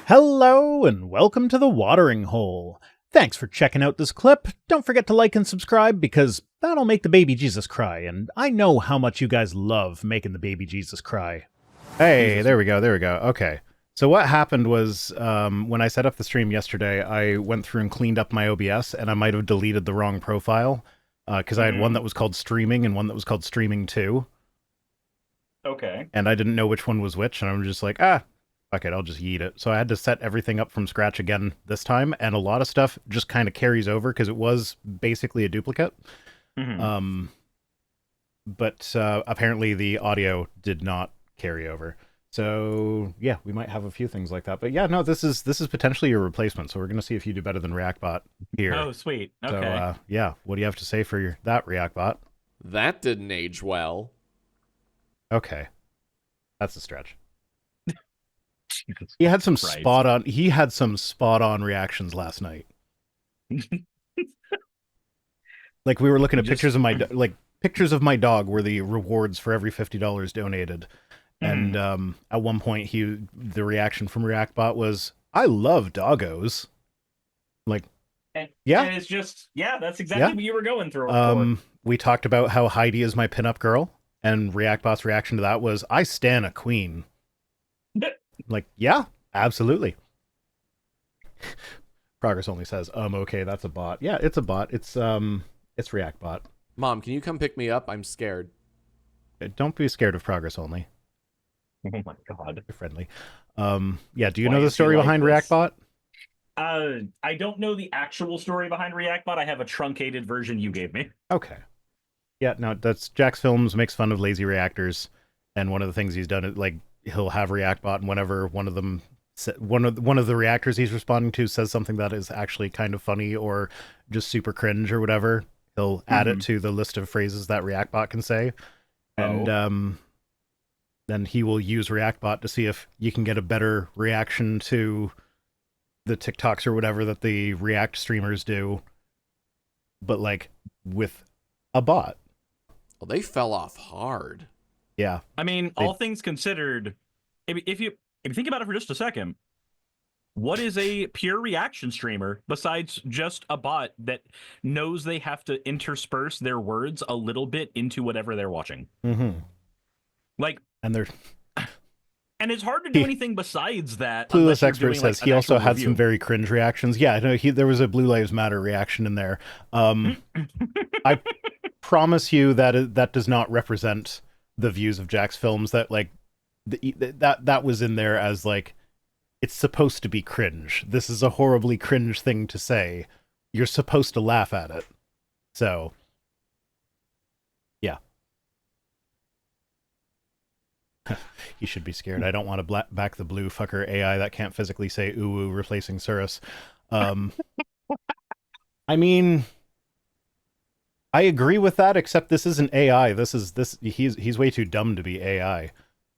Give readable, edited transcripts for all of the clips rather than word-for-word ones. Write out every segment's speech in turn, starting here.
Hello and welcome to the Watering Hole. Thanks for checking out this clip. Don't forget to like and subscribe because that'll make the baby Jesus cry, and I know how much you guys love making the baby Jesus cry. Hey, there we go. Okay. So what happened was when I set up the stream yesterday, I went through and cleaned up my OBS, and I might have deleted the wrong profile because I had one that was called Streaming and one that was called Streaming 2. Okay. And I didn't know which one was which, and I'm just like, fuck it, I'll just yeet it. So I had to set everything up from scratch again this time, and a lot of stuff just kind of carries over because it was basically a duplicate. Mm-hmm. But apparently the audio did not carry over. So yeah, we might have a few things like that. But yeah, no, this is potentially your replacement. So we're gonna see if you do better than ReactBot here. Oh, sweet. Okay. So yeah, what do you have to say for that, ReactBot? That didn't age well. Okay, that's a stretch. He had some spot on reactions last night. Like we were looking at pictures of my dog were the rewards for every $50 donated. And at one point the reaction from ReactBot was, "I love doggos." Like, yeah. And it's just, that's exactly what you were going through. We talked about how Heidi is my pinup girl, and ReactBot's reaction to that was, "I stan a queen." Like, yeah, absolutely. Progress only says, okay, that's a bot. Yeah, it's a bot. It's ReactBot. Mom, can you come pick me up? I'm scared. Don't be scared of Progress only. Oh my god. You're friendly. Yeah, do you know the story behind ReactBot? I don't know the actual story behind ReactBot. I have a truncated version you gave me. Okay. Yeah, no, that's Jack's Films makes fun of lazy reactors, and one of the things he's done is, like, he'll have ReactBot, and whenever one of the reactors he's responding to says something that is actually kind of funny or just super cringe or whatever, he'll add it to the list of phrases that ReactBot can say. And then he will use ReactBot to see if you can get a better reaction to the TikToks or whatever that the React streamers do, but like with a bot. Well, they fell off hard. Yeah. I mean, all things considered, if you think about it for just a second, what is a pure reaction streamer besides just a bot that knows they have to intersperse their words a little bit into whatever they're watching? Mm-hmm. Like, and it's hard to do anything besides that. Clueless Expert says he also had some very cringe reactions. Yeah, no, there was a Blue Lives Matter reaction in there. I promise you that does not represent the views of Jack's Films. That like that was in there as like, it's supposed to be cringe. This is a horribly cringe thing to say. You're supposed to laugh at it. So yeah. You should be scared. I don't want to back the blue fucker AI that can't physically say ooh replacing Surus. I mean, I agree with that, except this isn't AI. He's way too dumb to be AI.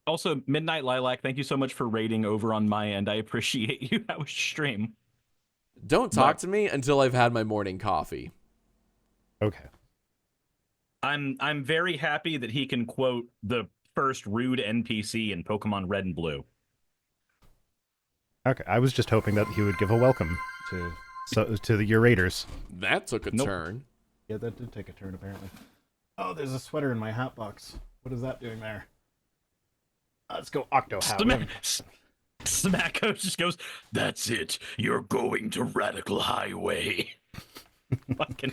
Also, Midnight Lilac, thank you so much for rating over on my end. I appreciate you. That was stream. Don't talk to me until I've had my morning coffee. Okay. I'm very happy that he can quote the first rude NPC in Pokemon Red and Blue. Okay, I was just hoping that he would give a welcome to your raiders. That took a turn. Yeah, that did take a turn, apparently. Oh, there's a sweater in my hat box. What is that doing there? Let's go Octo Hat. Smacko just goes, "That's it. You're going to Radical Highway." Fucking.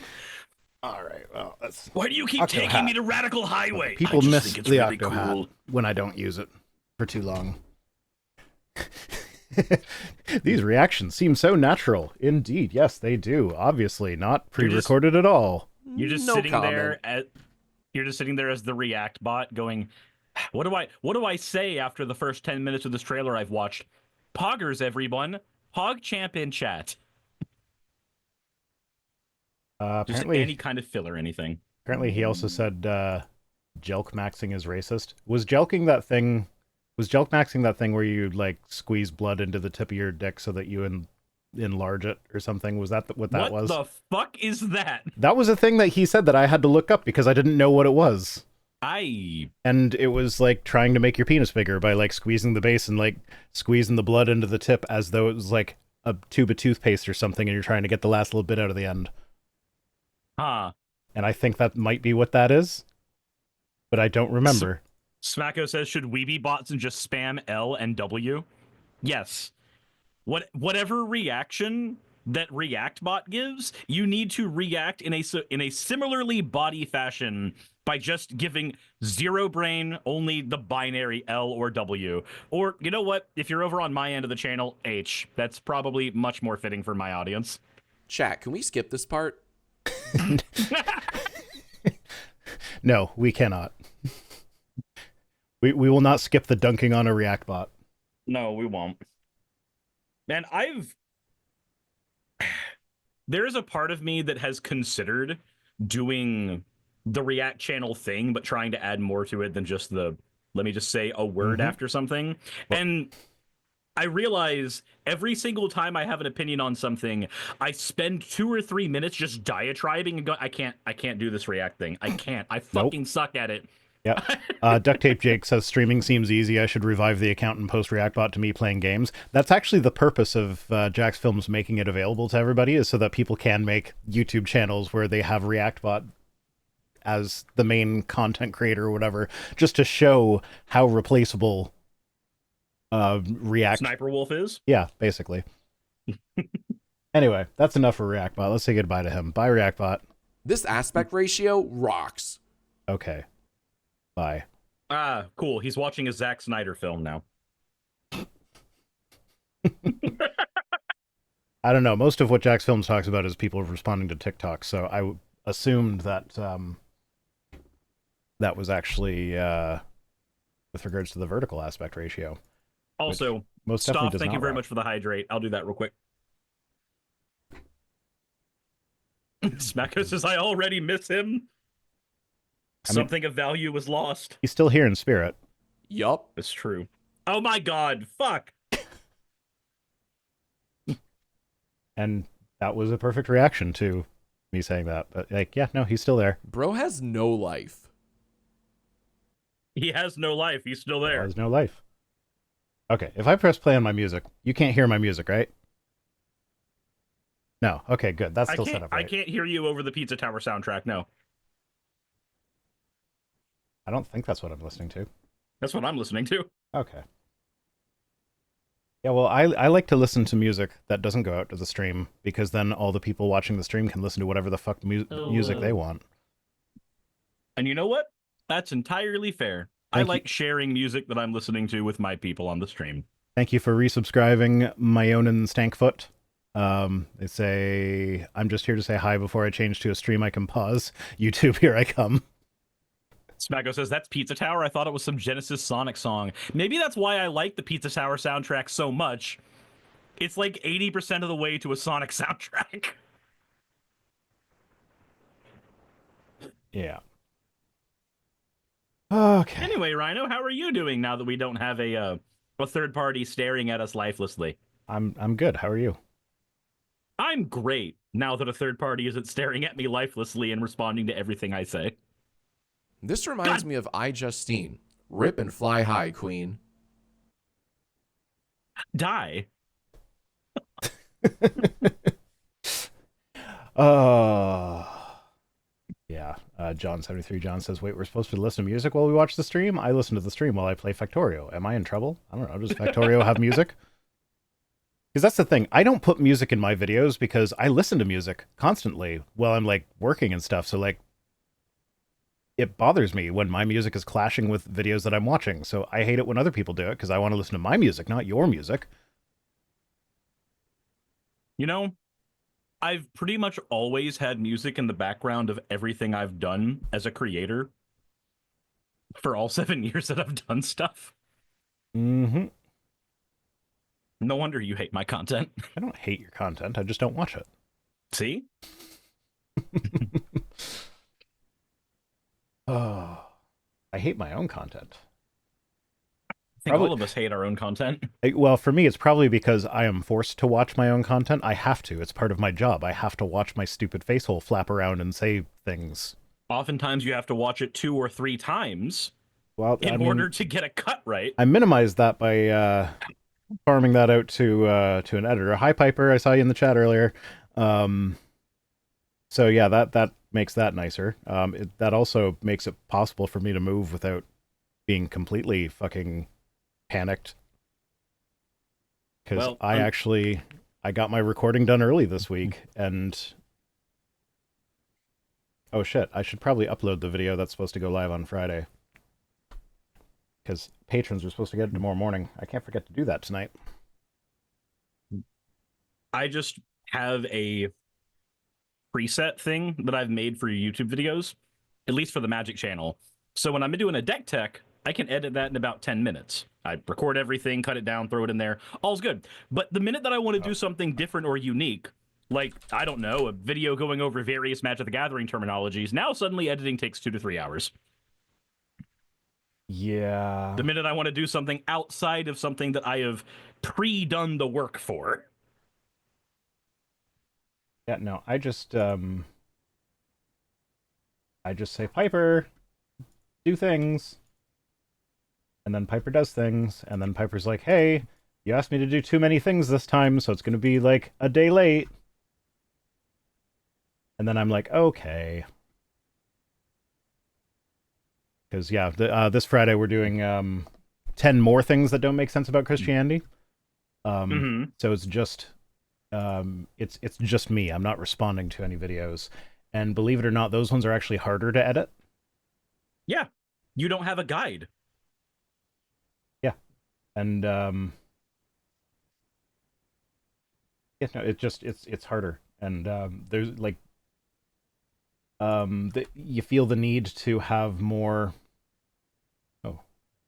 All right, well, that's... Why do you keep taking me to Radical Highway? People miss the Octo Hat when I don't use it for too long. These reactions seem so natural. Indeed, yes, they do. Obviously, not pre-recorded at all. You're just sitting there as the React bot going, What do I say after the first 10 minutes of this trailer I've watched? Poggers, everyone. PogChamp in chat. Apparently, just any kind of filler, anything. Apparently, he also said jelk maxing is racist. Was jelking that thing? Was jelk maxing that thing where you like squeeze blood into the tip of your dick so that you enlarge it or something? Was that what that was? What the fuck is that? That was a thing that he said that I had to look up because I didn't know what it was. And it was like trying to make your penis bigger by like squeezing the base and like squeezing the blood into the tip as though it was like a tube of toothpaste or something, and you're trying to get the last little bit out of the end. Huh. And I think that might be what that is, but I don't remember. Smacko says, should we be bots and just spam L and W? Yes. Whatever reaction that ReactBot gives, you need to react in a similarly body fashion by just giving zero brain, only the binary L or W. Or, you know what? If you're over on my end of the channel, H. That's probably much more fitting for my audience. Chat, can we skip this part? No, we cannot. We will not skip the dunking on a ReactBot. No, we won't. And there is a part of me that has considered doing the React channel thing, but trying to add more to it than just the, let me just say a word after something. Well, and I realize every single time I have an opinion on something, I spend 2 or 3 minutes just diatribing and go, I can't do this React thing. I can't. I fucking suck at it. Yeah. Duct Tape Jake says, streaming seems easy. I should revive the account and post ReactBot to me playing games. That's actually the purpose of Jack's Films making it available to everybody, is so that people can make YouTube channels where they have ReactBot as the main content creator or whatever, just to show how replaceable React... Sniper Wolf is? Yeah, basically. Anyway, that's enough for ReactBot. Let's say goodbye to him. Bye, ReactBot. This aspect ratio rocks. Okay. Bye. Ah, cool. He's watching a Zack Snyder film now. I don't know. Most of what Jack's Films talks about is people responding to TikTok, so I assumed that that was actually with regards to the vertical aspect ratio. Also, Most definitely Stoff, does thank you not very rock. much for the hydrate. I'll do that real quick. Smacko says, I already miss him. Something of value was lost. He's still here in spirit. Yup. It's true. Oh my god, fuck. And that was a perfect reaction to me saying that. But like, yeah, no, he's still there. Bro has no life. He has no life. He's still there. There's no life. Okay, if I press play on my music, you can't hear my music, right? No. Okay, good. That's still set up right. I can't hear you over the Pizza Tower soundtrack, no. I don't think that's what I'm listening to. That's what I'm listening to. Okay. Yeah, well, I like to listen to music that doesn't go out to the stream, because then all the people watching the stream can listen to whatever the fuck music they want. And you know what? That's entirely fair. I like sharing music that I'm listening to with my people on the stream. Thank you for resubscribing, Myonin Stankfoot. They say, I'm just here to say hi before I change to a stream I can pause. YouTube, here I come. Smacko says, that's Pizza Tower? I thought it was some Genesis Sonic song. Maybe that's why I like the Pizza Tower soundtrack so much. It's like 80% of the way to a Sonic soundtrack. Yeah. Okay. Anyway, Rhino, how are you doing now that we don't have a third party staring at us lifelessly? I'm good. How are you? I'm great now that a third party isn't staring at me lifelessly and responding to everything I say. This reminds me of iJustine. Rip and fly high, queen. Die. Yeah. John73 John says, wait, we're supposed to listen to music while we watch the stream? I listen to the stream while I play Factorio. Am I in trouble? I don't know. Does Factorio have music? Because that's the thing. I don't put music in my videos because I listen to music constantly while I'm like working and stuff. So like, it bothers me when my music is clashing with videos that I'm watching. So I hate it when other people do it because I want to listen to my music, not your music. You know, I've pretty much always had music in the background of everything I've done as a creator for all 7 years that I've done stuff. Mm-hmm. No wonder you hate my content. I don't hate your content. I just don't watch it. See? Oh, I hate my own content. I think all of us hate our own content. Well, for me, it's probably because I am forced to watch my own content. I have to. It's part of my job. I have to watch my stupid face hole flap around and say things. Oftentimes you have to watch it 2 or 3 times Well, I in mean, order to get a cut right. I minimized that by farming that out to an editor. Hi, Piper. I saw you in the chat earlier. Um, so yeah, that makes that nicer. That also makes it possible for me to move without being completely fucking panicked. Because Well, I got my recording done early this week, and oh shit, I should probably upload the video that's supposed to go live on Friday. Because patrons are supposed to get it tomorrow morning. I can't forget to do that tonight. I just have a preset thing that I've made for YouTube videos, at least for the Magic channel. So when I'm doing a deck tech, I can edit that in about 10 minutes. I record everything, cut it down, throw it in there. All's good. But the minute that I want to do something different or unique, like, I don't know, a video going over various Magic the Gathering terminologies, now suddenly editing takes 2 to 3 hours. Yeah. The minute I want to do something outside of something that I have pre-done the work for. Yeah, no, I just say, Piper, do things. And then Piper does things, and then Piper's like, hey, you asked me to do too many things this time, so it's going to be like a day late. And then I'm like, okay. Because, yeah, this Friday we're doing 10 more things that don't make sense about Christianity. So it's just it's just me. I'm not responding to any videos. And believe it or not, those ones are actually harder to edit. Yeah, you don't have a guide. Yeah. And yeah, no, it's harder. And there's like you feel the need to have more. Oh,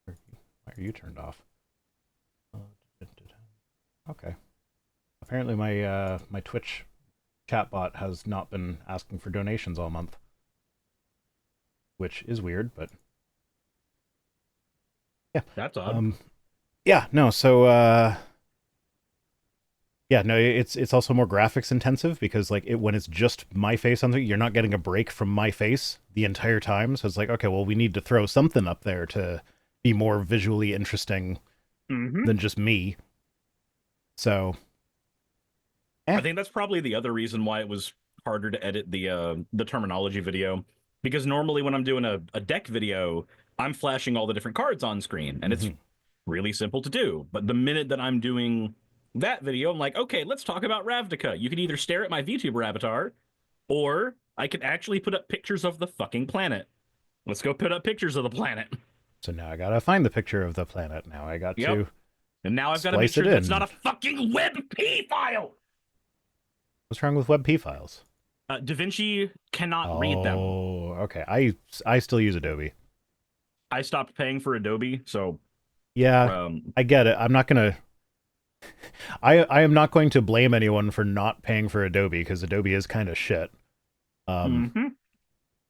why are you turned off? Okay. Apparently my Twitch chatbot has not been asking for donations all month, which is weird, but yeah. That's odd. Yeah, no, so yeah, no, it's also more graphics intensive because like when it's just my face on it, you're not getting a break from my face the entire time. So it's like, okay, well, we need to throw something up there to be more visually interesting than just me. So I think that's probably the other reason why it was harder to edit the terminology video, because normally when I'm doing a deck video, I'm flashing all the different cards on screen, and it's really simple to do. But the minute that I'm doing that video, I'm like, okay, let's talk about Ravnica. You can either stare at my VTuber avatar, or I can actually put up pictures of the fucking planet. Let's go put up pictures of the planet. So now I gotta find the picture of the planet. Now I got to And now I've got to make splice it sure that's in. not a fucking WebP file. What's wrong with WebP files? DaVinci cannot read them. Oh, okay. I still use Adobe. I stopped paying for Adobe, so yeah, I get it. I'm not gonna. I am not going to blame anyone for not paying for Adobe because Adobe is kind of shit.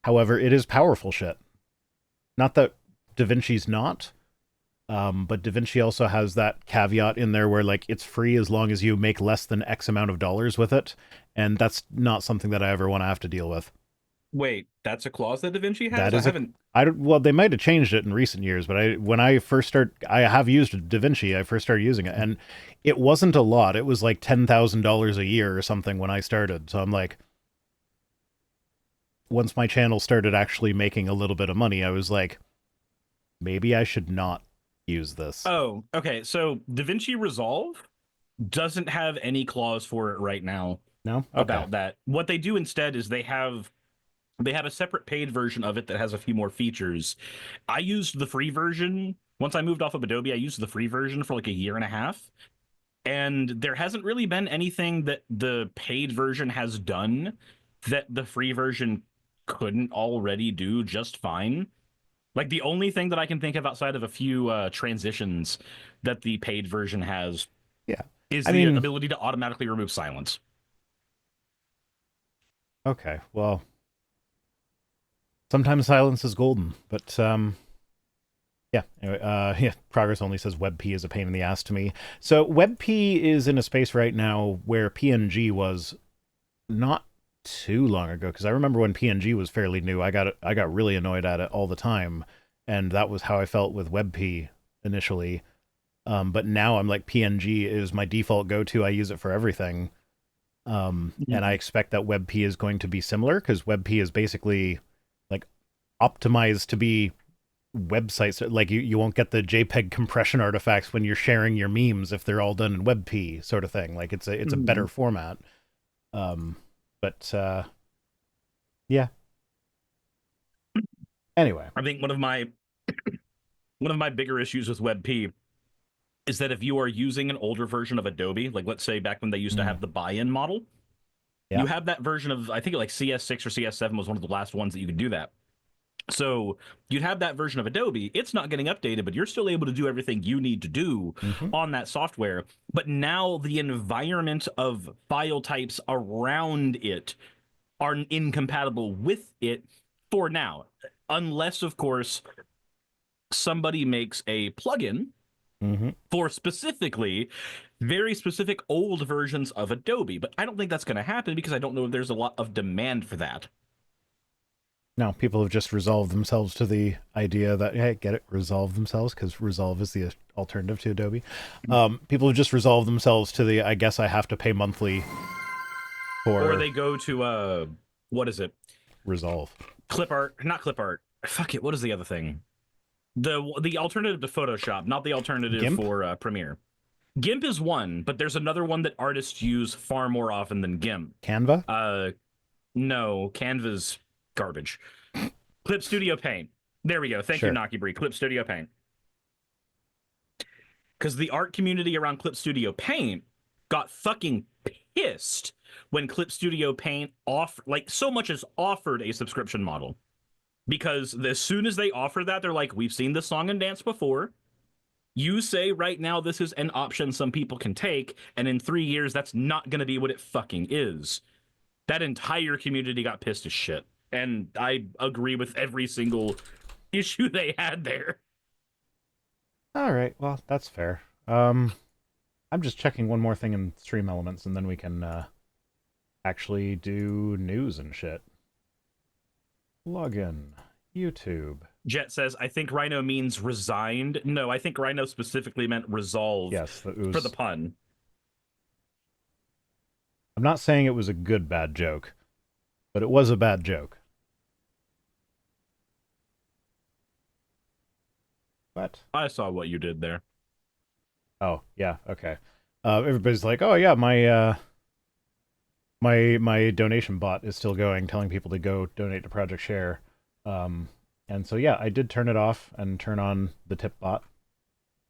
However, it is powerful shit. Not that DaVinci's not, but DaVinci also has that caveat in there where like it's free as long as you make less than X amount of dollars with it, and that's not something that I ever want to have to deal with. Wait, that's a clause that DaVinci has? That is I haven't. Well, they might have changed it in recent years, but I have used DaVinci. I first started using it, and it wasn't a lot. It was like $10,000 a year or something when I started. So I'm like, once my channel started actually making a little bit of money, I was like, maybe I should not use this. Oh, okay. So DaVinci Resolve doesn't have any clause for it right now. No? Okay. About that. What they do instead is they have a separate paid version of it that has a few more features. I used the free version. Once I moved off of Adobe, I used the free version for like a year and a half. And there hasn't really been anything that the paid version has done that the free version couldn't already do just fine. Like the only thing that I can think of outside of a few transitions that the paid version has is the ability to automatically remove silence. Okay, well, sometimes silence is golden, but yeah. Anyway, yeah. Progress only says WebP is a pain in the ass to me. So WebP is in a space right now where PNG was not too long ago because I remember when PNG was fairly new. I got really annoyed at it all the time, and that was how I felt with WebP initially. But now I'm like PNG is my default go-to. I use it for everything. And I expect that WebP is going to be similar because WebP is basically like optimized to be websites. Like you won't get the JPEG compression artifacts when you're sharing your memes if they're all done in WebP sort of thing. Like it's a better format. But yeah. Anyway, I think one of my bigger issues with WebP is that if you are using an older version of Adobe, like let's say back when they used to have the buy-in model, yeah. you have that version of, I think like CS6 or CS7 was one of the last ones that you could do that. So you'd have that version of Adobe. It's not getting updated, but you're still able to do everything you need to do on that software. But now the environment of file types around it are incompatible with it for now. Unless, of course, somebody makes a plugin for specifically very specific old versions of Adobe. But I don't think that's going to happen because I don't know if there's a lot of demand for that. No, people have just resolved themselves to the idea that, hey, get it, resolve themselves, because Resolve is the alternative to Adobe. People have just resolved themselves to the, I guess I have to pay monthly for... Or they go to, what is it? Resolve. Clip art, not clip art. Fuck it, what is the other thing? The alternative to Photoshop, not the alternative GIMP? for Premiere. GIMP is one, but there's another one that artists use far more often than GIMP. Canva? No, Canva's garbage. Clip Studio Paint. There we go. Thank you, Nakibri. Clip Studio Paint. Because the art community around Clip Studio Paint got fucking pissed when Clip Studio Paint so much as offered a subscription model. Because as soon as they offer that, they're like, we've seen this song and dance before. You say right now this is an option some people can take, and in 3 years, that's not going to be what it fucking is. That entire community got pissed as shit. And I agree with every single issue they had there. All right, well, that's fair. I'm just checking one more thing in Stream Elements, and then we can actually do news and shit. Login. YouTube. Jet says, I think Rhino means resigned. No, I think Rhino specifically meant resolve. Yes, it was... for the pun. I'm not saying it was a good bad joke, but it was a bad joke. What? I saw what you did there. Oh, yeah, okay. Everybody's like, oh yeah, my donation bot is still going, telling people to go donate to Project Share. And so yeah, I did turn it off and turn on the tip bot,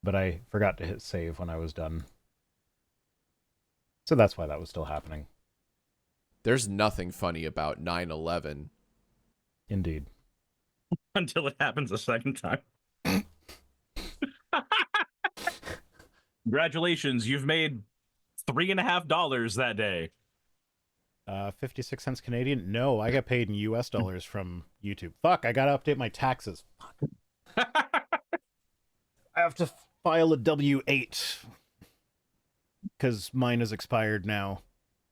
but I forgot to hit save when I was done. So that's why that was still happening. There's nothing funny about 9/11. Indeed. Until it happens a second time. Congratulations, you've made $3.50 that day. 56 cents Canadian? No, I got paid in US dollars from YouTube. Fuck, I gotta update my taxes. Fuck. I have to file a W-8. Because mine is expired now.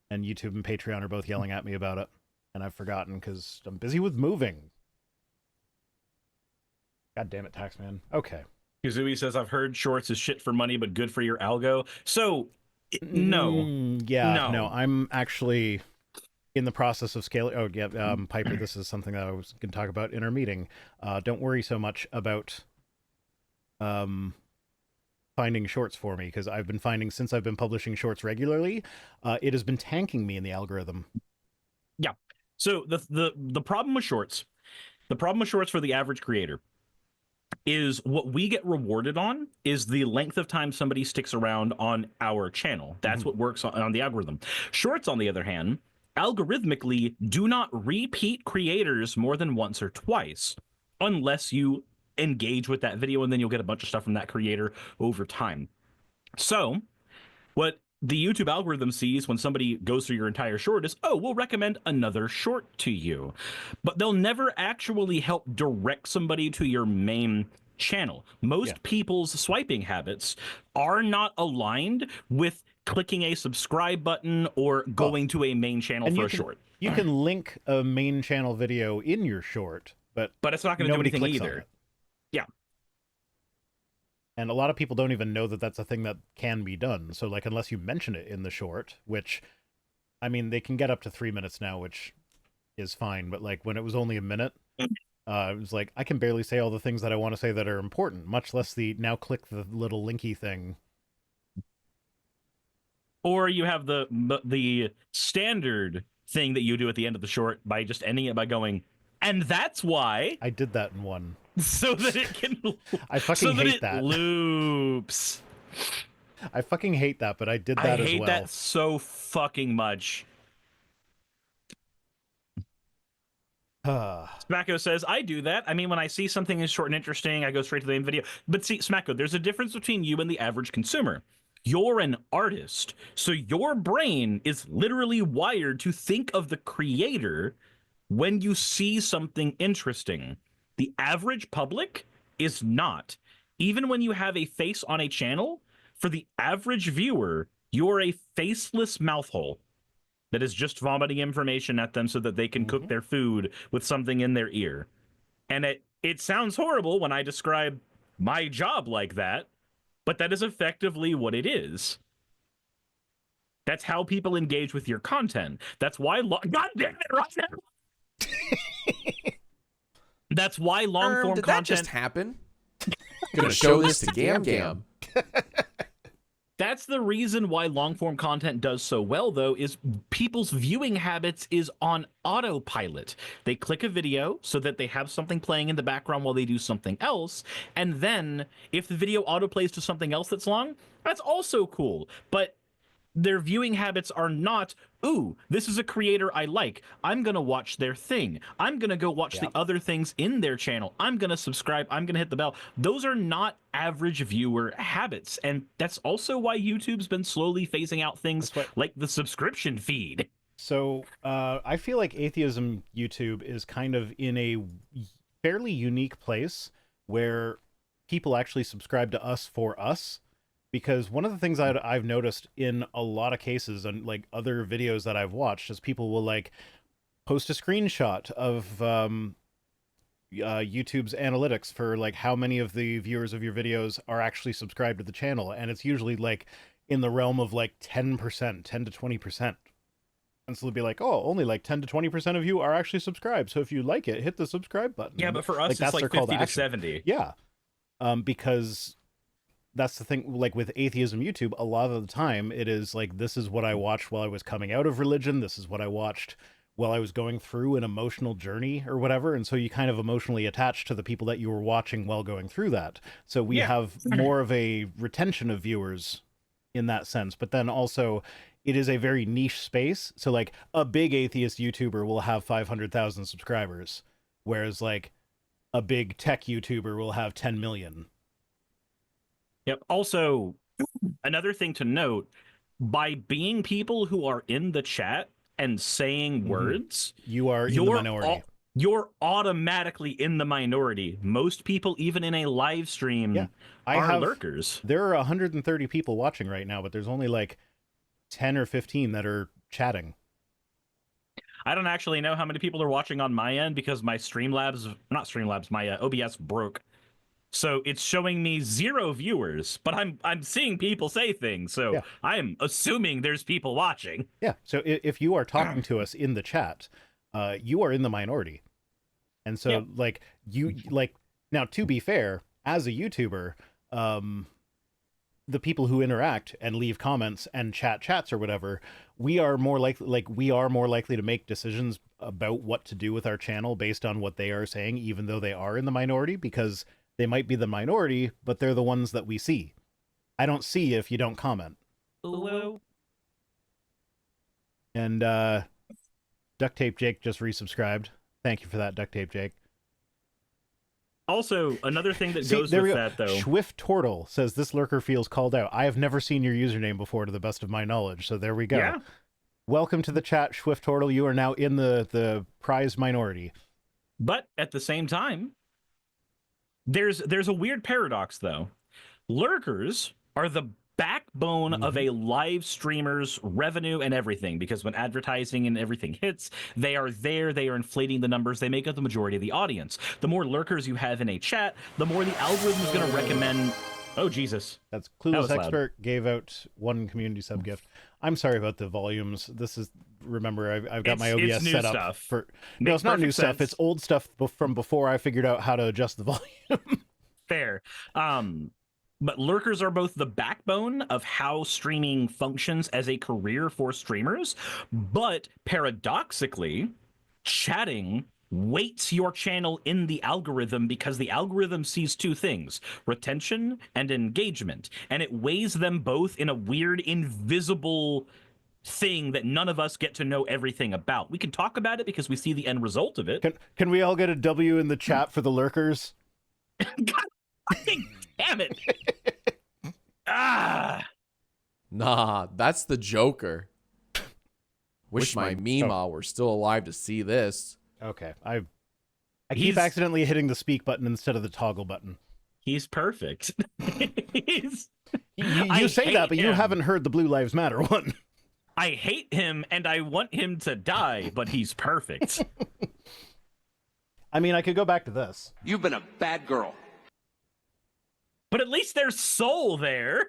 And YouTube and Patreon are both yelling at me about it. And I've forgotten because I'm busy with moving. God damn it, Taxman. Okay. Kazooie says, I've heard shorts is shit for money, but good for your algo. So, no. No, I'm actually in the process of scaling. Oh, yeah, Piper, this is something that I was going to talk about in our meeting. Don't worry so much about finding shorts for me, because I've been finding, since I've been publishing shorts regularly, it has been tanking me in the algorithm. Yeah. So the problem with shorts, for the average creator is what we get rewarded on is the length of time somebody sticks around on our channel. That's what works on the algorithm. Shorts, on the other hand, algorithmically do not repeat creators more than once or twice unless you engage with that video, and then you'll get a bunch of stuff from that creator over time. So what the YouTube algorithm sees when somebody goes through your entire short is, oh, we'll recommend another short to you. But they'll never actually help direct somebody to your main channel. Most people's swiping habits are not aligned with clicking a subscribe button or going to a main channel and for you a can short. you can link a main channel video in your short, but But it's not going to do nobody anything clicks on either. it. Yeah. And a lot of people don't even know that that's a thing that can be done. So, like, unless you mention it in the short, which, I mean, they can get up to 3 minutes now, which is fine. But, like, when it was only a minute, it was like, I can barely say all the things that I want to say that are important, much less the now click the little linky thing. Or you have the standard thing that you do at the end of the short by just ending it by going, and that's why, I did that in one. so that it can, I fucking so that hate it that. loops. I fucking hate that, but I did I that as hate well. that so fucking much. Smacko says, I do that. I mean, when I see something is short and interesting, I go straight to the main video. But see, Smacko, there's a difference between you and the average consumer. You're an artist, so your brain is literally wired to think of the creator when you see something interesting. The average public is not. Even when you have a face on a channel, for the average viewer, you're a faceless mouth hole that is just vomiting information at them so that they can cook their food with something in their ear. And it sounds horrible when I describe my job like that, but that is effectively what it is. That's how people engage with your content. That's why God damn it, right now. That's why long form Did content that just happen? Gonna show this to Gam Gam. That's the reason why long form content does so well, though, is people's viewing habits is on autopilot. They click a video so that they have something playing in the background while they do something else. And then if the video autoplays to something else that's long, that's also cool. But their viewing habits are not, ooh, this is a creator I like. I'm going to watch their thing. I'm going to go watch the other things in their channel. I'm going to subscribe. I'm going to hit the bell. Those are not average viewer habits. And that's also why YouTube's been slowly phasing out things like the subscription feed. So I feel like atheism YouTube is kind of in a fairly unique place where people actually subscribe to us for us. Because one of the things I've noticed in a lot of cases and like other videos that I've watched is people will like post a screenshot of YouTube's analytics for like how many of the viewers of your videos are actually subscribed to the channel. And it's usually like in the realm of like 10%, 10 to 20%. And so they'll be like, oh, only like 10 to 20% of you are actually subscribed. So if you like it, hit the subscribe button. Yeah, but for us, it's like 50 to 70. Yeah. Because that's the thing, like with atheism YouTube, a lot of the time it is like, this is what I watched while I was coming out of religion. This is what I watched while I was going through an emotional journey or whatever. And so you kind of emotionally attach to the people that you were watching while going through that. So we have more of a retention of viewers in that sense. But then also it is a very niche space. So like a big atheist YouTuber will have 500,000 subscribers, whereas like a big tech YouTuber will have 10 million. Yep. Also, another thing to note, by being people who are in the chat and saying words, you are in the minority. You're automatically in the minority. Most people, even in a live stream, are lurkers. There are 130 people watching right now, but there's only like 10 or 15 that are chatting. I don't actually know how many people are watching on my end because my my OBS broke. So it's showing me 0 viewers, but I'm seeing people say things. So I'm assuming there's people watching. Yeah. So if you are talking to us in the chat, you are in the minority. And so like now, to be fair, as a YouTuber, the people who interact and leave comments and chats or whatever, we are more likely to make decisions about what to do with our channel based on what they are saying, even though they are in the minority, because they might be the minority, but they're the ones that we see. I don't see if you don't comment. Hello. And Duct Tape Jake just resubscribed. Thank you for that, Duct Tape Jake. Also, another thing that goes with that, though. Swift Tortle says, this lurker feels called out. I have never seen your username before, to the best of my knowledge. So there we go. Yeah. Welcome to the chat, Swift Tortle. You are now in the prized minority. But at the same time, there's a weird paradox, though. Lurkers are the backbone of a live streamer's revenue and everything, because when advertising and everything hits, they are there, they are inflating the numbers, they make up the majority of the audience. The more lurkers you have in a chat, the more the algorithm is going to recommend. Oh, Jesus. That's That Clueless was loud. Expert gave out 1 community sub gift. I'm sorry about the volumes. This is, remember, I've got my It's OBS new set up stuff. for. No, Makes it's not new perfect stuff. sense. It's old stuff from before I figured out how to adjust the volume. Fair. But lurkers are both the backbone of how streaming functions as a career for streamers, but paradoxically, chatting weights your channel in the algorithm because the algorithm sees 2 things: retention and engagement, and it weighs them both in a weird invisible thing that none of us get to know everything about. We can talk about it because we see the end result of it. Can we all get a W in the chat for the lurkers? God damn it. Ah. Nah, that's the Joker. Wish my Mima were still alive to see this. Okay, I keep accidentally hitting the speak button instead of the toggle button. He's perfect. You say that, but you haven't heard the Blue Lives Matter one. I hate him and I want him to die, but he's perfect. I mean, I could go back to this. You've been a bad girl. But at least there's soul there.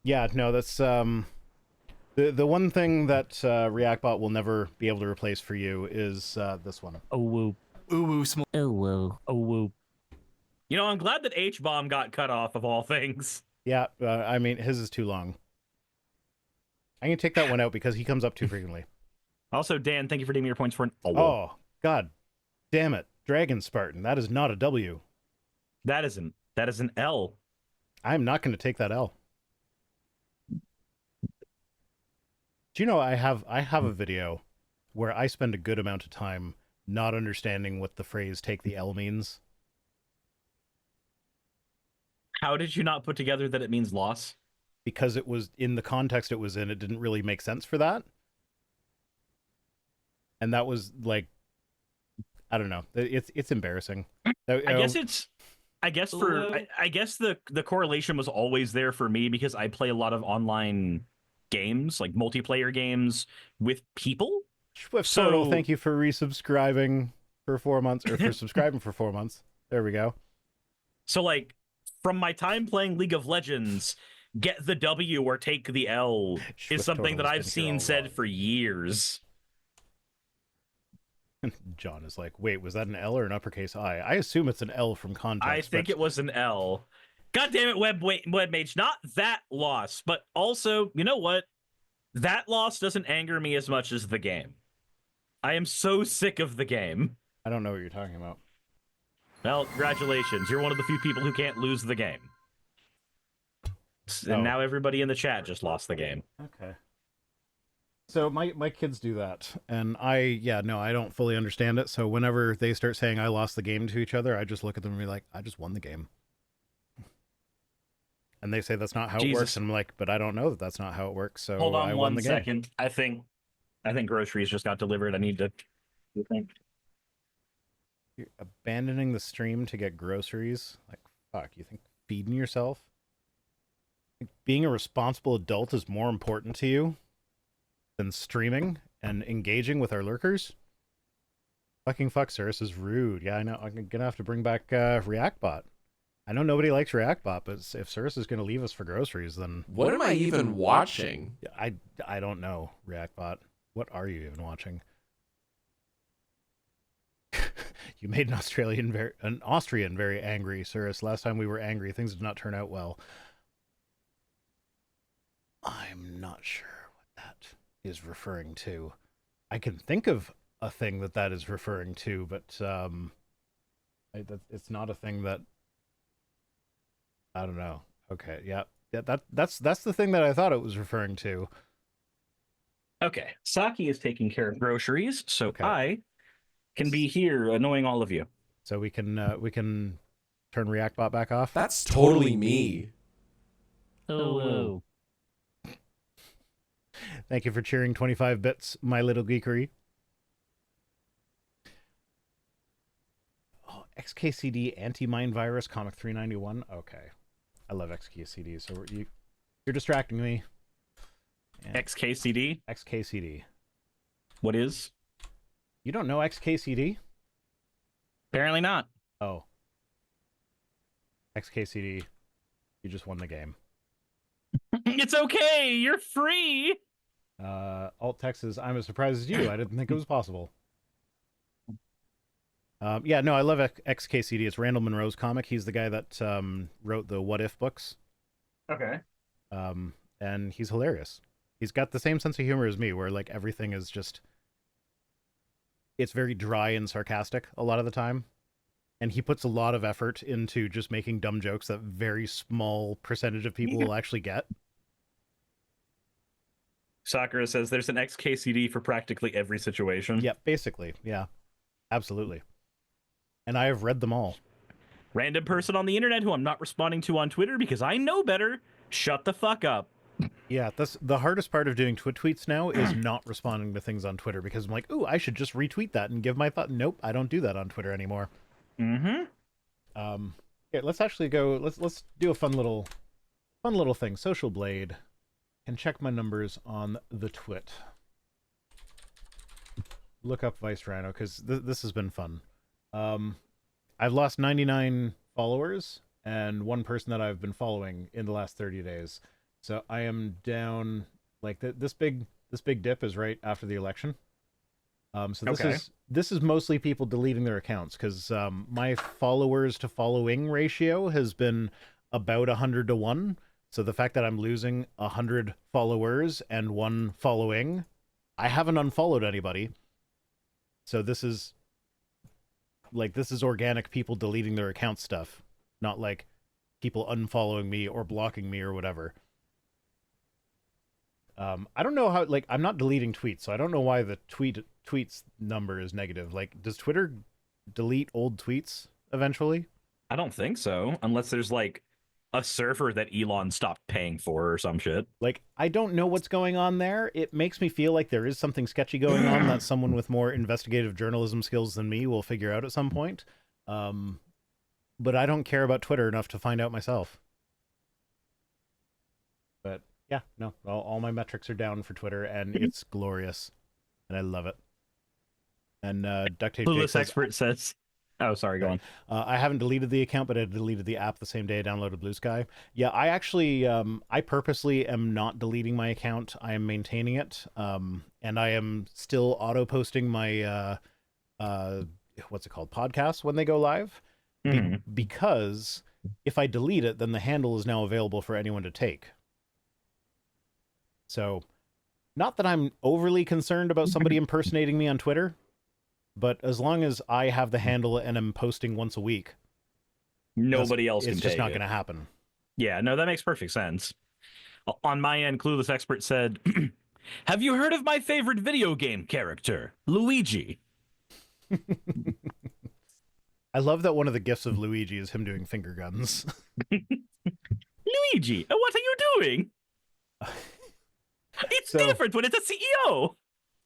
Yeah, no, that's the one thing that ReactBot will never be able to replace for you is this one. Oh woo. Ooh, ooh, small. Oh woo. Oh woo. You know, I'm glad that H-bomb got cut off of all things. Yeah, I mean, his is too long. I can take that one out because he comes up too frequently. Also, Dan, thank you for naming your points for an Oh, God damn it. Dragon Spartan, that is not a W. That is an L. I'm not going to take that L. Do you know I have a video where I spend a good amount of time not understanding what the phrase "take the L" means? How did you not put together that it means loss? Because it was in the context it was in, it didn't really make sense for that. And that was like, I don't know. It's embarrassing. I guess the correlation was always there for me because I play a lot of online games, like multiplayer games with people. Swift Turtle, thank you for resubscribing for 4 months, or for subscribing for 4 months. There we go. So, like, from my time playing League of Legends, get the W or take the L is something that I've seen said for years. John is like, wait, was that an L or an uppercase I? I assume it's an L from context. I think it was an L. God damn it, Webmage. Not that loss, but also, you know what? That loss doesn't anger me as much as the game. I am so sick of the game. I don't know what you're talking about. Well, congratulations. You're one of the few people who can't lose the game. And now everybody in the chat just lost the game. Okay. So my kids do that, and I don't fully understand it. So whenever they start saying I lost the game to each other, I just look at them and be like, I just won the game. And they say that's not how it works, and I'm like, but I don't know that that's not how it works. So hold on I won 1 the game. second. I think groceries just got delivered. I need to think. You're abandoning the stream to get groceries? Like, fuck, you think feeding yourself? Being a responsible adult is more important to you than streaming and engaging with our lurkers? Fucking fuck, sir. This is rude. Yeah, I know. I'm gonna have to bring back ReactBot. I know nobody likes ReactBot, but if Cirrus is gonna leave us for groceries, then What am I even watching? I don't know, ReactBot. What are you even watching? You made an Austrian very angry, Cirrus. Last time we were angry, things did not turn out well. I'm not sure what that is referring to. I can think of a thing that is referring to, but it's not a thing that I don't know. Okay, yeah, that's the thing that I thought it was referring to. Okay, Saki is taking care of groceries, so Okay. I can be here annoying all of you. So we can turn ReactBot back off. That's totally me. Hello. Thank you for cheering 25 bits, my little geekery. Oh, XKCD anti-mind virus comic 391. Okay, I love XKCD. So You're distracting me. And XKCD. XKCD. What is? You don't know XKCD? Apparently not. Oh. XKCD. You just won the game. It's okay. You're free. Alt text is, I'm as surprised as you. I didn't think it was possible. Yeah, no, I love XKCD. It's Randall Munroe's comic. He's the guy that wrote the What If books. Okay. And he's hilarious. He's got the same sense of humor as me, where like everything is just, it's very dry and sarcastic a lot of the time. And he puts a lot of effort into just making dumb jokes that very small percentage of people will actually get. Sakura says there's an XKCD for practically every situation. Yeah, basically. Yeah, absolutely. And I have read them all. Random person on the internet who I'm not responding to on Twitter because I know better. Shut the fuck up. Yeah, that's the hardest part of doing tweets now is not responding to things on Twitter because I'm like, ooh, I should just retweet that and give my thought. Nope, I don't do that on Twitter anymore. Mm-hmm. Here, let's actually go. Let's do a fun little thing. Social Blade, and check my numbers on the twit. Look up Vice Rhino because this has been fun. I've lost 99 followers and one person that I've been following in the last 30 days. So I am down like this big dip is right after the election. So this is mostly people deleting their accounts because my followers to following ratio has been about 100 to 1. So the fact that I'm losing 100 followers and 1 following, I haven't unfollowed anybody. So this is organic people deleting their account stuff, not like people unfollowing me or blocking me or whatever. I don't know how, like, I'm not deleting tweets, so I don't know why the tweets number is negative. Like, does Twitter delete old tweets eventually? I don't think so, unless there's like a server that Elon stopped paying for or some shit. Like, I don't know what's going on there. It makes me feel like there is something sketchy going on that someone with more investigative journalism skills than me will figure out at some point. But I don't care about Twitter enough to find out myself. But yeah, no, all my metrics are down for Twitter, and it's glorious, and I love it. And Duct Tape Jake Clueless says, expert says, "Oh, sorry, go on." I haven't deleted the account, but I deleted the app the same day I downloaded Blue Sky. Yeah, I actually, I purposely am not deleting my account. I am maintaining it, and I am still auto-posting my, what's it called, podcasts when they go live, because if I delete it, then the handle is now available for anyone to take. So, not that I'm overly concerned about somebody impersonating me on Twitter, but as long as I have the handle and am posting once a week, Nobody else can it's take just not it. going to happen. Yeah, no, that makes perfect sense. On my end, Clueless expert said, "Have you heard of my favorite video game character, Luigi?" I love that one of the gifts of Luigi is him doing finger guns. Luigi, what are you doing? It's different when it's a CEO.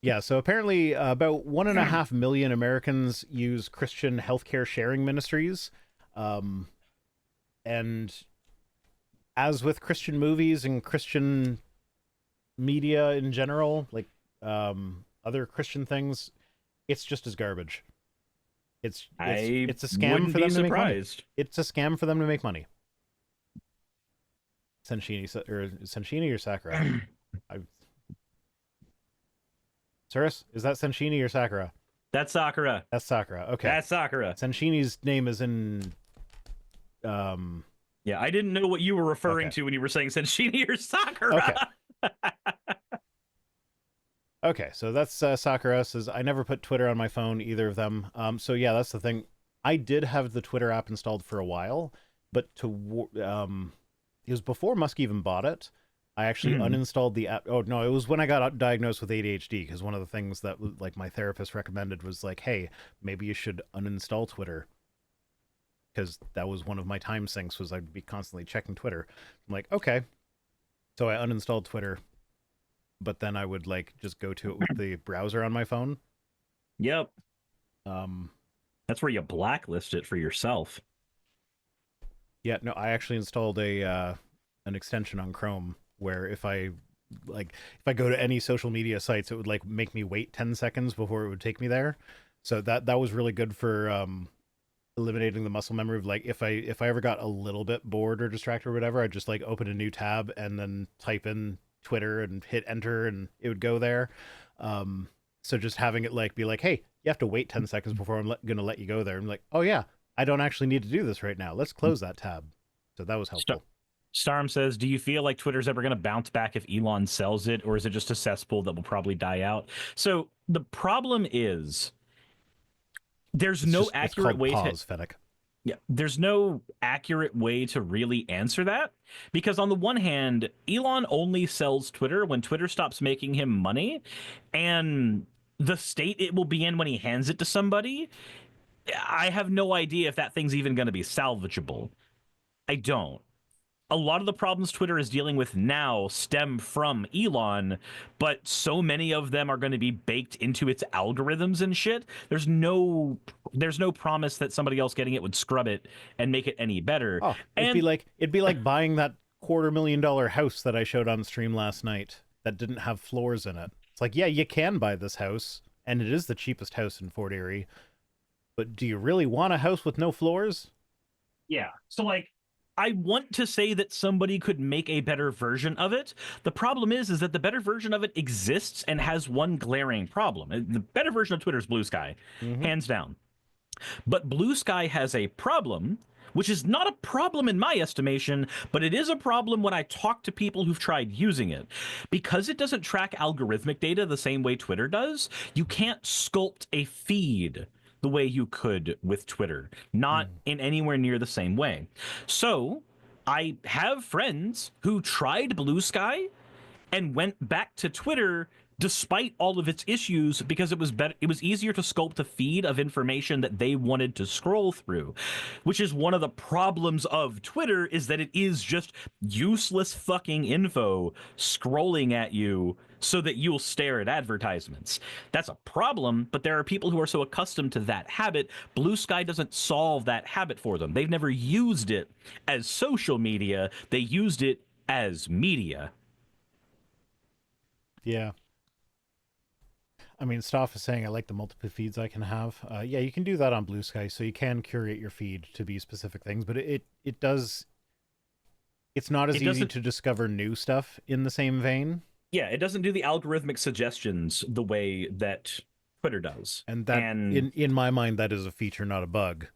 Yeah, so apparently about 1.5 million Americans use Christian healthcare sharing ministries. And as with Christian movies and Christian media in general, like other Christian things, it's just as garbage. It's a scam for them to make money. It's a scam for them to make money. Senshini or Sakura? Saris, is that Senshini or Sakura? That's Sakura. That's Sakura. Okay. That's Sakura. Senshini's name is in. Yeah, I didn't know what you were referring to when you were saying Senshini or Sakura. Okay. Okay, so that's Sakura says, I never put Twitter on my phone, either of them. So yeah, that's the thing. I did have the Twitter app installed for a while, but it was before Musk even bought it. I actually uninstalled the app. Oh no, it was when I got diagnosed with ADHD, because one of the things that like my therapist recommended was like, hey, maybe you should uninstall Twitter, because that was one of my time sinks, was I'd be constantly checking Twitter. I'm like, okay. So I uninstalled Twitter, but then I would like just go to it with the browser on my phone. Yep. That's where you blacklist it for yourself. Yeah, no, I actually installed an extension on Chrome where if I go to any social media sites, it would like make me wait 10 seconds before it would take me there. So that was really good for eliminating the muscle memory of like if I ever got a little bit bored or distracted or whatever, I'd just like open a new tab and then type in Twitter and hit enter and it would go there. So just having it like be like, hey, you have to wait 10 seconds before I'm gonna let you go there. I'm like, oh yeah, I don't actually need to do this right now. Let's close that tab. So that was helpful. Storm says, do you feel like Twitter's ever going to bounce back if Elon sells it, or is it just a cesspool that will probably die out? So the problem is there's no accurate way to... Fennec. Yeah, there's no accurate way to really answer that, because on the one hand, Elon only sells Twitter when Twitter stops making him money, and the state it will be in when he hands it to somebody, I have no idea if that thing's even going to be salvageable. I don't. A lot of the problems Twitter is dealing with now stem from Elon, but so many of them are going to be baked into its algorithms and shit. There's no promise that somebody else getting it would scrub it and make it any better. Oh, it'd be like buying that $250,000 house that I showed on stream last night that didn't have floors in it. It's like, yeah, you can buy this house, and it is the cheapest house in Fort Erie, but do you really want a house with no floors? Yeah. So like, I want to say that somebody could make a better version of it. The problem is that the better version of it exists and has one glaring problem. The better version of Twitter is Blue Sky, hands down. But Blue Sky has a problem, which is not a problem in my estimation, but it is a problem when I talk to people who've tried using it. Because it doesn't track algorithmic data the same way Twitter does, you can't sculpt a feed the way you could with Twitter, not in anywhere near the same way. So I have friends who tried Blue Sky and went back to Twitter despite all of its issues, because it was better. It was easier to sculpt a feed of information that they wanted to scroll through, which is one of the problems of Twitter, is that it is just useless fucking info scrolling at you so that you'll stare at advertisements. That's a problem, but there are people who are so accustomed to that habit. Blue Sky doesn't solve that habit for them. They've never used it as social media. They used it as media. Yeah. I mean, Stoff is saying I like the multiple feeds I can have. Yeah, you can do that on Blue Sky, so you can curate your feed to be specific things, but it does... It's not as easy to discover new stuff in the same vein. Yeah, it doesn't do the algorithmic suggestions the way that Twitter does. And that, in my mind, that is a feature, not a bug.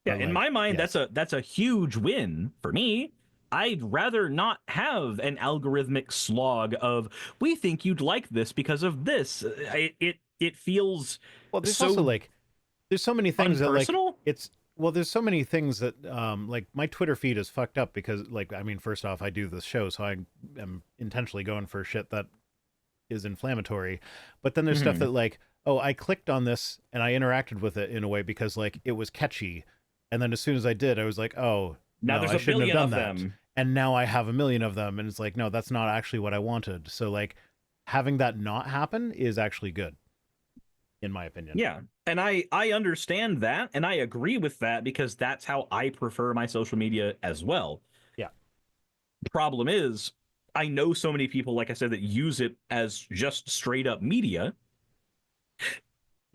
Yeah, in my mind, yes, that's a huge win for me. I'd rather not have an algorithmic slog of, we think you'd like this because of this. It feels there's so also like, there's so many things unpersonal. that like, there's so many things that like my Twitter feed is fucked up because like, I mean, first off, I do this show, so I am intentionally going for shit that is inflammatory. But then there's stuff that like, oh, I clicked on this and I interacted with it in a way because like it was catchy. And then as soon as I did, I was like, oh, now no, there's I shouldn't have done that. Them. And now I have a million of them. And it's like, no, that's not actually what I wanted. So like having that not happen is actually good, in my opinion. Yeah. And I understand that. And I agree with that because that's how I prefer my social media as well. Yeah. The problem is, I know so many people, like I said, that use it as just straight up media.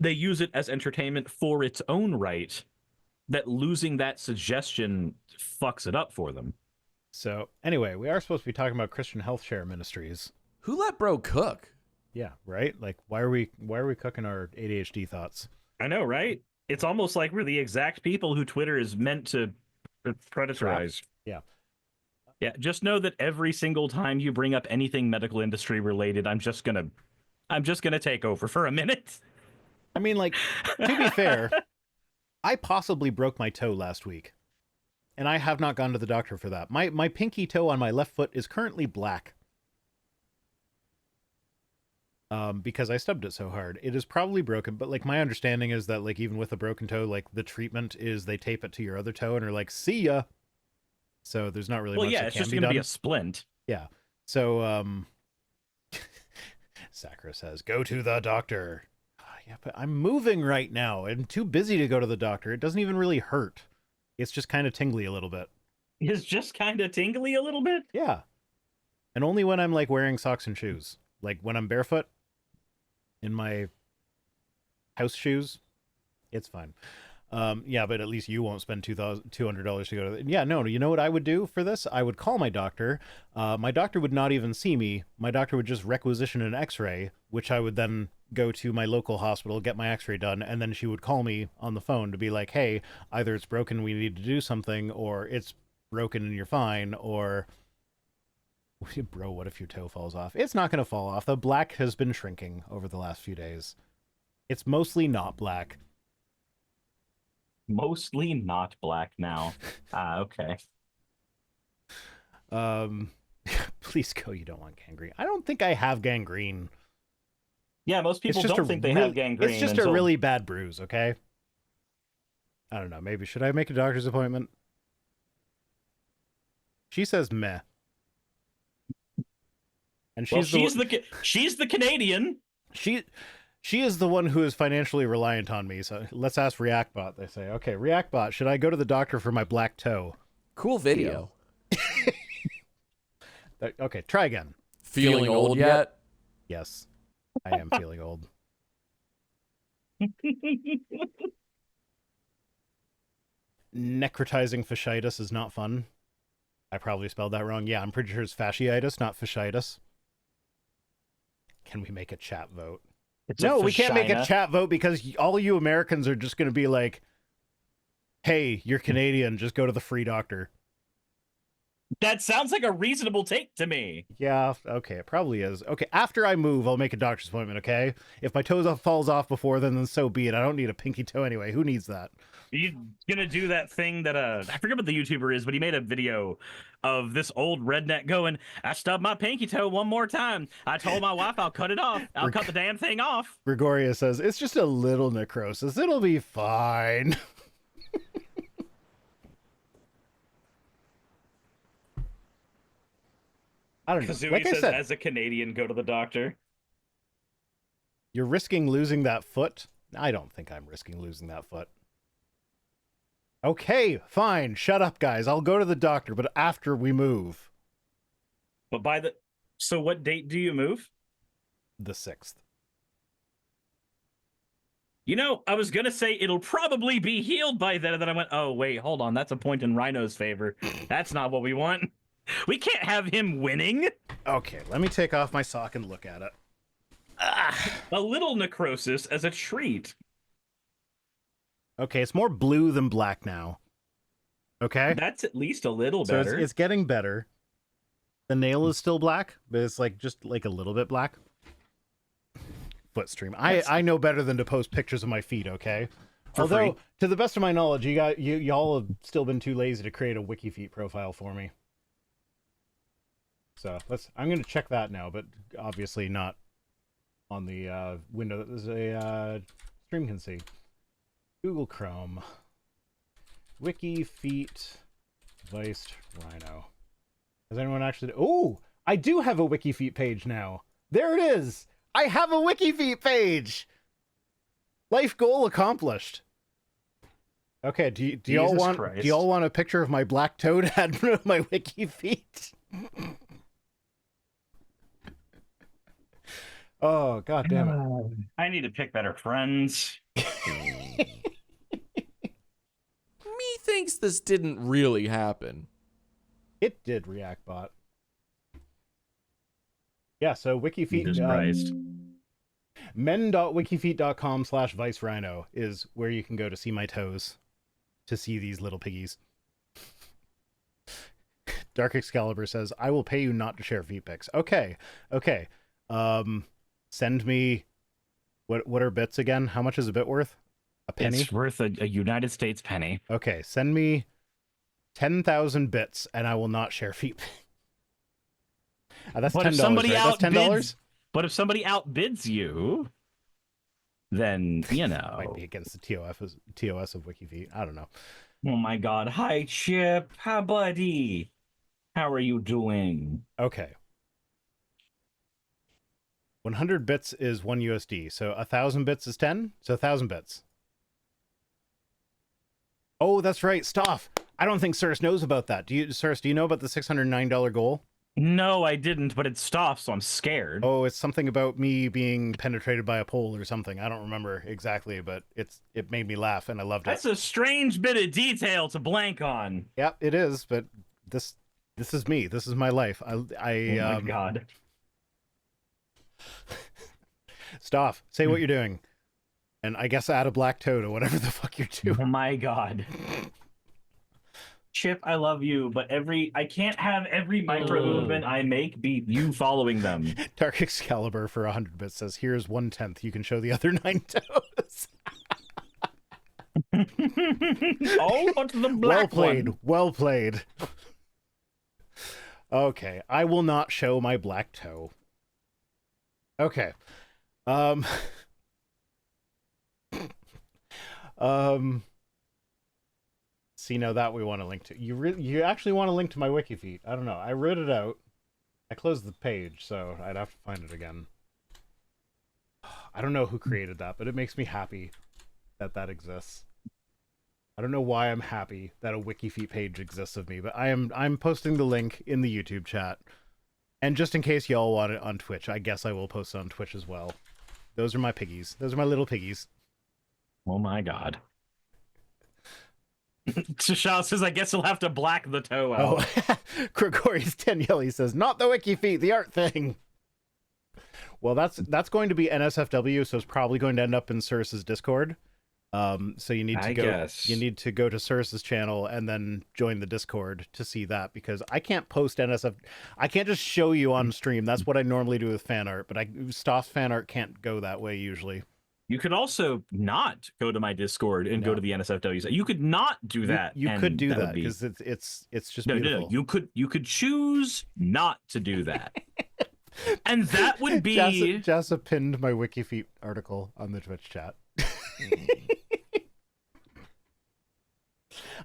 They use it as entertainment for its own right, that losing that suggestion fucks it up for them. So anyway, we are supposed to be talking about Christian Health Share Ministries. Who let bro cook? Yeah, right? Like, why are we cooking our ADHD thoughts? I know, right? It's almost like we're the exact people who Twitter is meant to predatorize. Yeah. Yeah, just know that every single time you bring up anything medical industry related, I'm just gonna take over for a minute. I mean, like, to be fair, I possibly broke my toe last week, and I have not gone to the doctor for that. My pinky toe on my left foot is currently black. Because I stubbed it so hard. It is probably broken, but like my understanding is that like even with a broken toe, like the treatment is they tape it to your other toe and are like, see ya. So there's not really much that it's can just be gonna done. be a splint. Yeah. So Sakura says, go to the doctor. Yeah, but I'm moving right now. I'm too busy to go to the doctor. It doesn't even really hurt. It's just kind of tingly a little bit. It's just kind of tingly a little bit? Yeah. And only when I'm like wearing socks and shoes. Like when I'm barefoot in my house shoes, it's fine. Yeah, but at least you won't spend $200 to go to. Yeah, no. You know what I would do for this? I would call my doctor. My doctor would not even see me. My doctor would just requisition an X-ray, which I would then go to my local hospital, get my X-ray done, and then she would call me on the phone to be like, "Hey, either it's broken, we need to do something, or it's broken and you're fine, or." Bro, what if your toe falls off? It's not going to fall off. The black has been shrinking over the last few days. It's mostly not black. Mostly not black now. Okay. Please go, you don't want gangrene. I don't think I have gangrene. Yeah, most people don't think they have gangrene. It's just a really bad bruise, okay? I don't know. Maybe should I make a doctor's appointment? She says meh. And she's the Canadian. She is the one who is financially reliant on me. So let's ask ReactBot. They say, okay, ReactBot, should I go to the doctor for my black toe? Cool video. Okay, try again. Feeling old yet? Yes, I am feeling old. Necrotizing fasciitis is not fun. I probably spelled that wrong. Yeah, I'm pretty sure it's fasciitis, not fasciitis. Can we make a chat vote? No, we can't make a chat vote because all you Americans are just going to be like, hey, you're Canadian, just go to the free doctor. That sounds like a reasonable take to me. Yeah, okay, it probably is. Okay, after I move, I'll make a doctor's appointment, okay? If my toe falls off before then so be it. I don't need a pinky toe anyway. Who needs that? You're gonna do that thing that I forget what the YouTuber is, but he made a video of this old redneck going, I stubbed my pinky toe one more time. I told my wife I'll cut it off. I'll cut the damn thing off. Gregoria says, it's just a little necrosis. It'll be fine. I don't know. Kazooie Like I says, said, as a Canadian, go to the doctor. You're risking losing that foot? I don't think I'm risking losing that foot. Okay, fine. Shut up, guys. I'll go to the doctor, but after we move. But so what date do you move? The 6th. You know, I was gonna say it'll probably be healed by then, and then I went, oh wait, hold on, that's a point in Rhino's favor. That's not what we want. We can't have him winning. Okay, let me take off my sock and look at it. A little necrosis as a treat. Okay, it's more blue than black now. Okay? That's at least a little So better. it's getting better. The nail is still black, but it's like just like a little bit black. Foot stream. I know better than to post pictures of my feet, okay? Although, to the best of my knowledge, y'all have still been too lazy to create a Wikifeet profile for me. So I'm going to check that now, but obviously not on the window that a stream can see. Google Chrome. Wikifeet Viced Rhino. Has anyone actually... Oh! I do have a Wikifeet page now. There it is! I have a Wikifeet page! Life goal accomplished. Okay, do y'all want a picture of my black toe to add to my Wikifeet? Oh, god damn it. I need to pick better friends. Thinks this didn't really happen. It did, ReactBot. Yeah, so Wikifeet... Jesus Christ. men.wikifeet.com/ViceRhino is where you can go to see my toes. To see these little piggies. Dark Excalibur says, I will pay you not to share feet pics. Okay. Send me... What are bits again? How much is a bit worth? A penny? It's worth a United States penny. Okay, send me 10,000 bits and I will not share feet pics. That's $10, right? That's $10? But if somebody outbids you, then, you know. Might be against the TOS of Wikifeet. I don't know. Oh my god. Hi, Chip. Hi, buddy. How are you doing? Okay. 100 bits is 1 USD. So 1,000 bits is 10. So 1,000 bits. Oh, that's right. Stoff. I don't think Cirrus knows about that. Cirrus, do you know about the $609 goal? No, I didn't, but it stopped, so I'm scared. Oh, it's something about me being penetrated by a pole or something. I don't remember exactly, but it made me laugh and I loved it. That's a strange bit of detail to blank on. Yep, it is, but this is me. This is my life. Oh my god. Stop. Say what you're doing. And I guess add a black toe to whatever the fuck you're Oh doing. my god. Chip, I love you, but I can't have every micro movement I make be you following them. Dark Excalibur for 100 bits says, here's 1/10. You can show the other 9 toes. Oh, what's the black Well played. one? Well played. Okay, I will not show my black toe. Okay. See, now that we want to link to. You actually want to link to my Wikifeet. I don't know. I wrote it out. I closed the page, so I'd have to find it again. I don't know who created that, but it makes me happy that that exists. I don't know why I'm happy that a Wikifeet page exists of me, but I'm posting the link in the YouTube chat. And just in case y'all want it on Twitch, I guess I will post it on Twitch as well. Those are my piggies. Those are my little piggies. Oh my god. Shashal says, I guess he'll have to black the toe out. Oh, Gregorius Daniele says, not the Wikifeet, the art thing. Well, that's going to be NSFW, so it's probably going to end up in Cirrus's Discord. So you need to go to Cirrus's channel and then join the Discord to see that, because I can't post NSF. I can't just show you on stream. That's what I normally do with fan art, but Stoff's fan art can't go that way usually. You could also not go to my Discord and go to the NSFW. You could not do that. You could do that because it's just beautiful. No. You could choose not to do that. And that would be... Jassa pinned my Wikifeet article on the Twitch chat.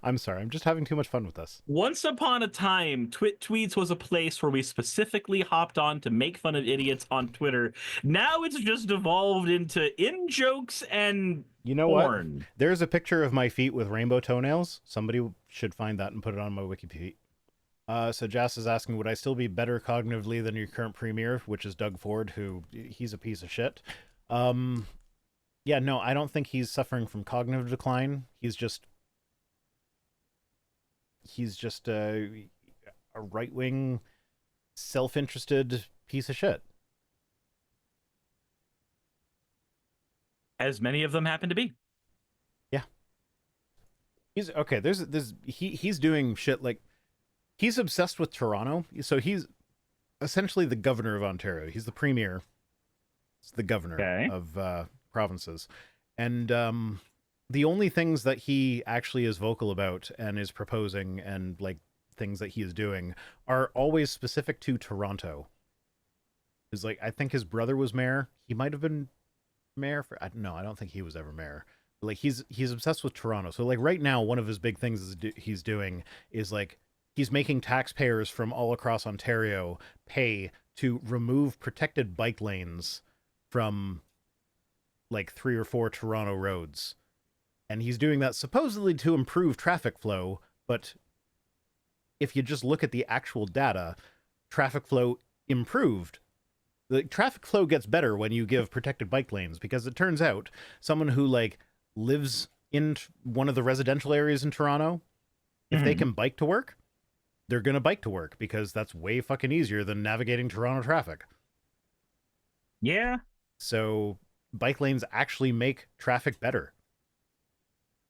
I'm sorry, I'm just having too much fun with this. Once upon a time, Tweets was a place where we specifically hopped on to make fun of idiots on Twitter. Now it's just evolved into in-jokes and porn. What? There's a picture of my feet with rainbow toenails. Somebody should find that and put it on my Wikifeet. So Jas is asking, would I still be better cognitively than your current premier, which is Doug Ford, who he's a piece of shit. Yeah, no, I don't think he's suffering from cognitive decline. He's just a right-wing, self-interested piece of shit. As many of them happen to be. Yeah. He's okay. He's doing shit like, he's obsessed with Toronto. So he's essentially the governor of Ontario. He's the premier. He's the governor of provinces. And the only things that he actually is vocal about and is proposing and like things that he is doing are always specific to Toronto. Is like, I think his brother was mayor. He might have been mayor for, no, I don't think he was ever mayor. But like he's obsessed with Toronto. So like right now, one of his big things he's doing is like, he's making taxpayers from all across Ontario pay to remove protected bike lanes from like 3 or 4 Toronto roads. And he's doing that supposedly to improve traffic flow, but if you just look at the actual data, traffic flow improved. The traffic flow gets better when you give protected bike lanes, because it turns out someone who like lives in one of the residential areas in Toronto, if they can bike to work, they're going to bike to work, because that's way fucking easier than navigating Toronto traffic. Yeah. So bike lanes actually make traffic better.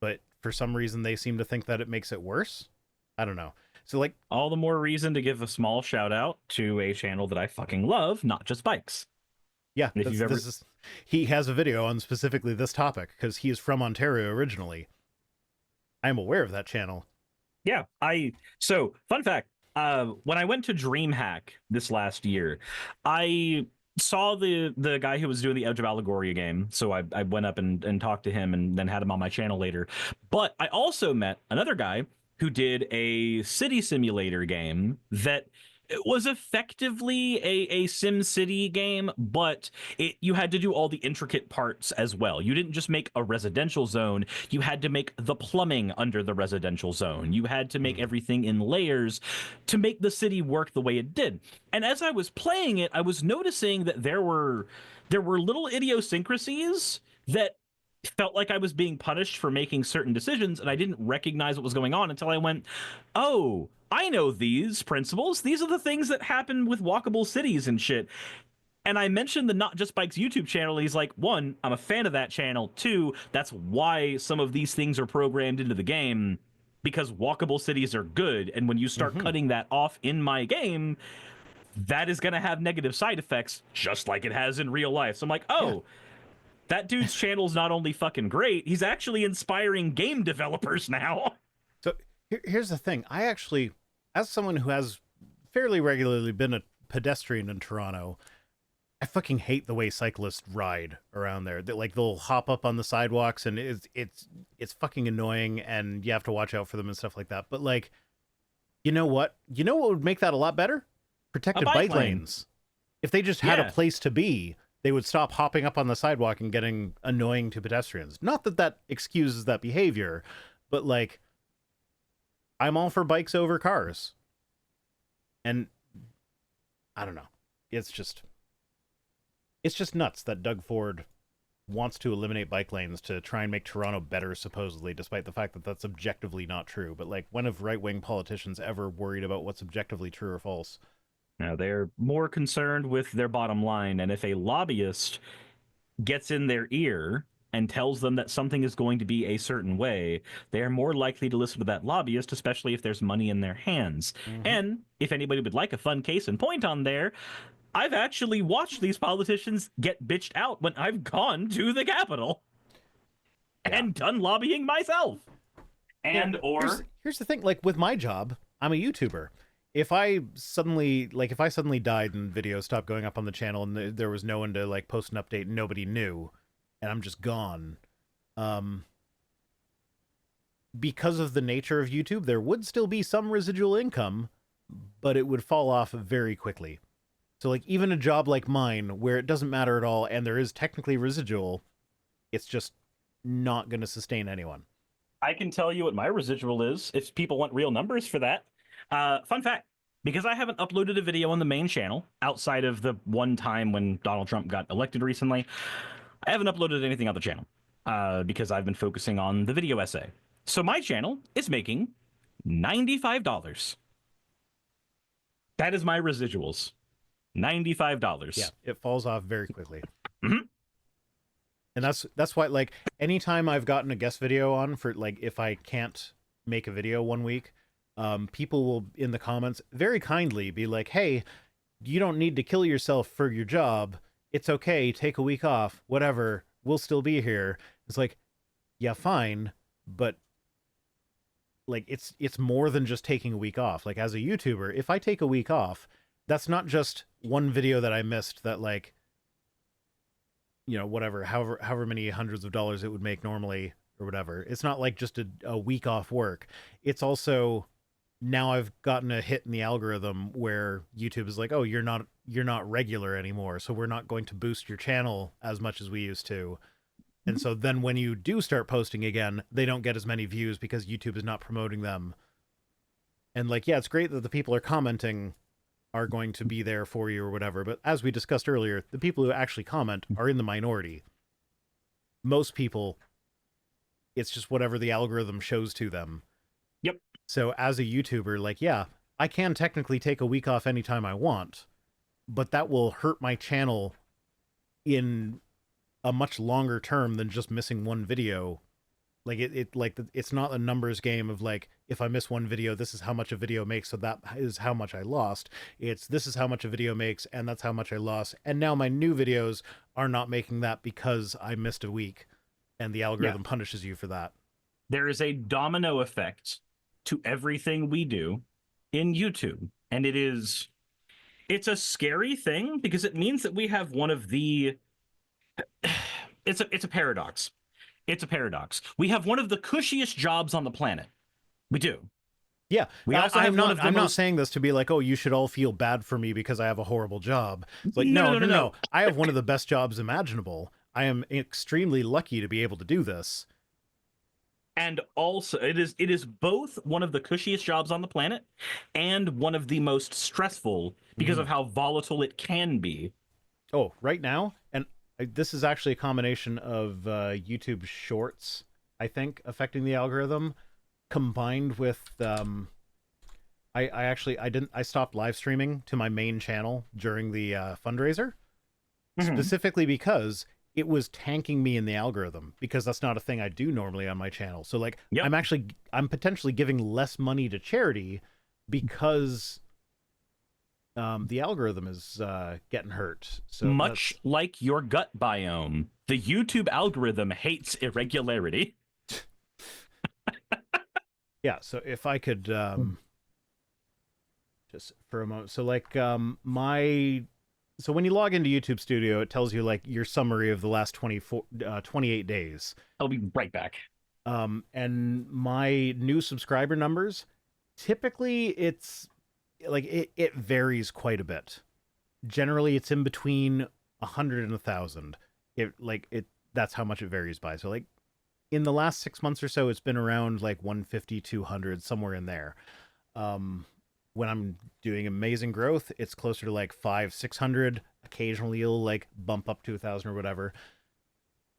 But for some reason, they seem to think that it makes it worse. I don't know. So, like, all the more reason to give a small shout out to a channel that I fucking love, Not Just Bikes. Yeah, he has a video on specifically this topic because he is from Ontario originally. I'm aware of that channel. Yeah, so fun fact. When I went to DreamHack this last year, I saw the guy who was doing the Edge of Allegoria game, so I went up and talked to him and then had him on my channel later. But I also met another guy who did a city simulator game that It was effectively a Sim City game, but you had to do all the intricate parts as well. You didn't just make a residential zone, you had to make the plumbing under the residential zone. You had to make everything in layers to make the city work the way it did. And as I was playing it, I was noticing that there were little idiosyncrasies that felt like I was being punished for making certain decisions, and I didn't recognize what was going on until I went, oh, I know these principles. These are the things that happen with walkable cities and shit. And I mentioned the Not Just Bikes YouTube channel. He's like, one, I'm a fan of that channel. Two, that's why some of these things are programmed into the game, because walkable cities are good. And when you start cutting that off in my game, that is going to have negative side effects, just like it has in real life. So I'm like, oh, that dude's channel's not only fucking great, he's actually inspiring game developers now. So here's the thing. I actually, as someone who has fairly regularly been a pedestrian in Toronto, I fucking hate the way cyclists ride around there. Like they'll hop up on the sidewalks and it's fucking annoying, and you have to watch out for them and stuff like that. But like, you know what? You know what would make that a lot better? Protected bike lanes. If they just had a place to be, they would stop hopping up on the sidewalk and getting annoying to pedestrians. Not that that excuses that behavior, but like, I'm all for bikes over cars. And I don't know. It's just nuts that Doug Ford wants to eliminate bike lanes to try and make Toronto better, supposedly, despite the fact that that's objectively not true. But like, when have right-wing politicians ever worried about what's objectively true or false? Now, they're more concerned with their bottom line, and if a lobbyist gets in their ear and tells them that something is going to be a certain way, they are more likely to listen to that lobbyist, especially if there's money in their hands. And if anybody would like a fun case in point on there, I've actually watched these politicians get bitched out when I've gone to the Capitol and done lobbying myself. And here's the thing, like with my job, I'm a YouTuber. If I suddenly died and videos stopped going up on the channel and there was no one to like post an update and nobody knew, and I'm just gone, because of the nature of YouTube, there would still be some residual income, but it would fall off very quickly. So like even a job like mine, where it doesn't matter at all and there is technically residual, it's just not going to sustain anyone. I can tell you what my residual is if people want real numbers for that. Fun fact, because I haven't uploaded a video on the main channel outside of the one time when Donald Trump got elected recently, I haven't uploaded anything on the channel because I've been focusing on the video essay. So my channel is making $95. That is my residuals. $95. Yeah, it falls off very quickly. And that's why, like, anytime I've gotten a guest video on for, like, if I can't make a video one week, people will, in the comments, very kindly be like, hey, you don't need to kill yourself for your job. It's okay. Take a week off. Whatever. We'll still be here. It's like, yeah, fine. But, like, it's more than just taking a week off. Like, as a YouTuber, if I take a week off, that's not just one video that I missed that, like, you know, whatever, however many hundreds of dollars it would make normally or whatever. It's not like just a week off work. It's also, now I've gotten a hit in the algorithm where YouTube is like, oh, you're not regular anymore, so we're not going to boost your channel as much as we used to. And so then when you do start posting again, they don't get as many views because YouTube is not promoting them. And like, yeah, it's great that the people are commenting are going to be there for you or whatever, but as we discussed earlier, the people who actually comment are in the minority. Most people, it's just whatever the algorithm shows to them. Yep. So as a YouTuber, like, yeah, I can technically take a week off anytime I want, but that will hurt my channel in a much longer term than just missing one video. Like it's not a numbers game of like, if I miss one video, this is how much a video makes, so that is how much I lost. It's this is how much a video makes, and that's how much I lost. And now my new videos are not making that because I missed a week, and the algorithm punishes you for that. There is a domino effect to everything we do in YouTube, and it's a scary thing because it means that we have one of the it's a paradox. It's a paradox. We have one of the cushiest jobs on the planet. We do. Yeah, We also have I'm one not. of the I'm not most. saying this to be like, oh, you should all feel bad for me because I have a horrible job. It's like, No, no, no, no, no, no. no. I have one of the best jobs imaginable. I am extremely lucky to be able to do this. And also, it is both one of the cushiest jobs on the planet and one of the most stressful because of how volatile it can be. Oh, right now, and this is actually a combination of YouTube Shorts, I think, affecting the algorithm, combined with I stopped live streaming to my main channel during the fundraiser, Mhm. specifically because it was tanking me in the algorithm because that's not a thing I do normally on my channel. So like Yep. I'm potentially giving less money to charity because the algorithm is getting hurt. So Much like your gut biome, the YouTube algorithm hates irregularity. yeah. So if I could just for a moment, so like so when you log into YouTube Studio, it tells you like your summary of the last 28 days. I'll be right back. And my new subscriber numbers, typically it's like it varies quite a bit. Generally, it's in between 100 and 1,000. It that's how much it varies by. So like in the last 6 months or so, it's been around like 150, 200, somewhere in there. When I'm doing amazing growth, it's closer to like 500, 600. Occasionally, you'll like bump up to 1,000 or whatever.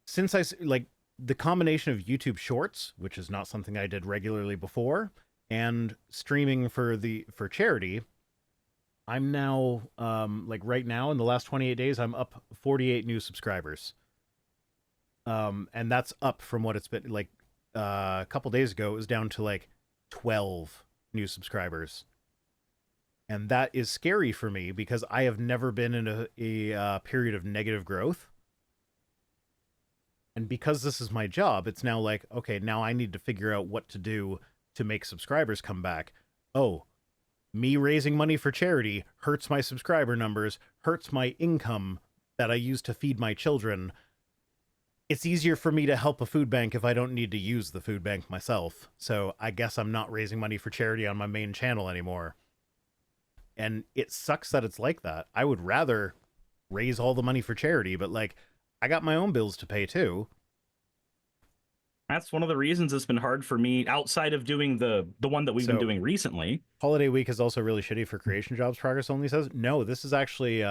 Since like the combination of YouTube Shorts, which is not something I did regularly before, and streaming for charity, I'm now like right now in the last 28 days, I'm up 48 new subscribers. And that's up from what it's been like a couple days ago. It was down to like 12 new subscribers. And that is scary for me because I have never been in a period of negative growth. And because this is my job, it's now like, okay, now I need to figure out what to do to make subscribers come back. Oh, me raising money for charity hurts my subscriber numbers, hurts my income that I use to feed my children. It's easier for me to help a food bank if I don't need to use the food bank myself. So I guess I'm not raising money for charity on my main channel anymore. And it sucks that it's like that. I would rather raise all the money for charity, but like I got my own bills to pay too. That's one of the reasons it's been hard for me outside of doing the one that we've been doing recently. Holiday week is also really shitty for creation jobs, Progress only says. No, this is actually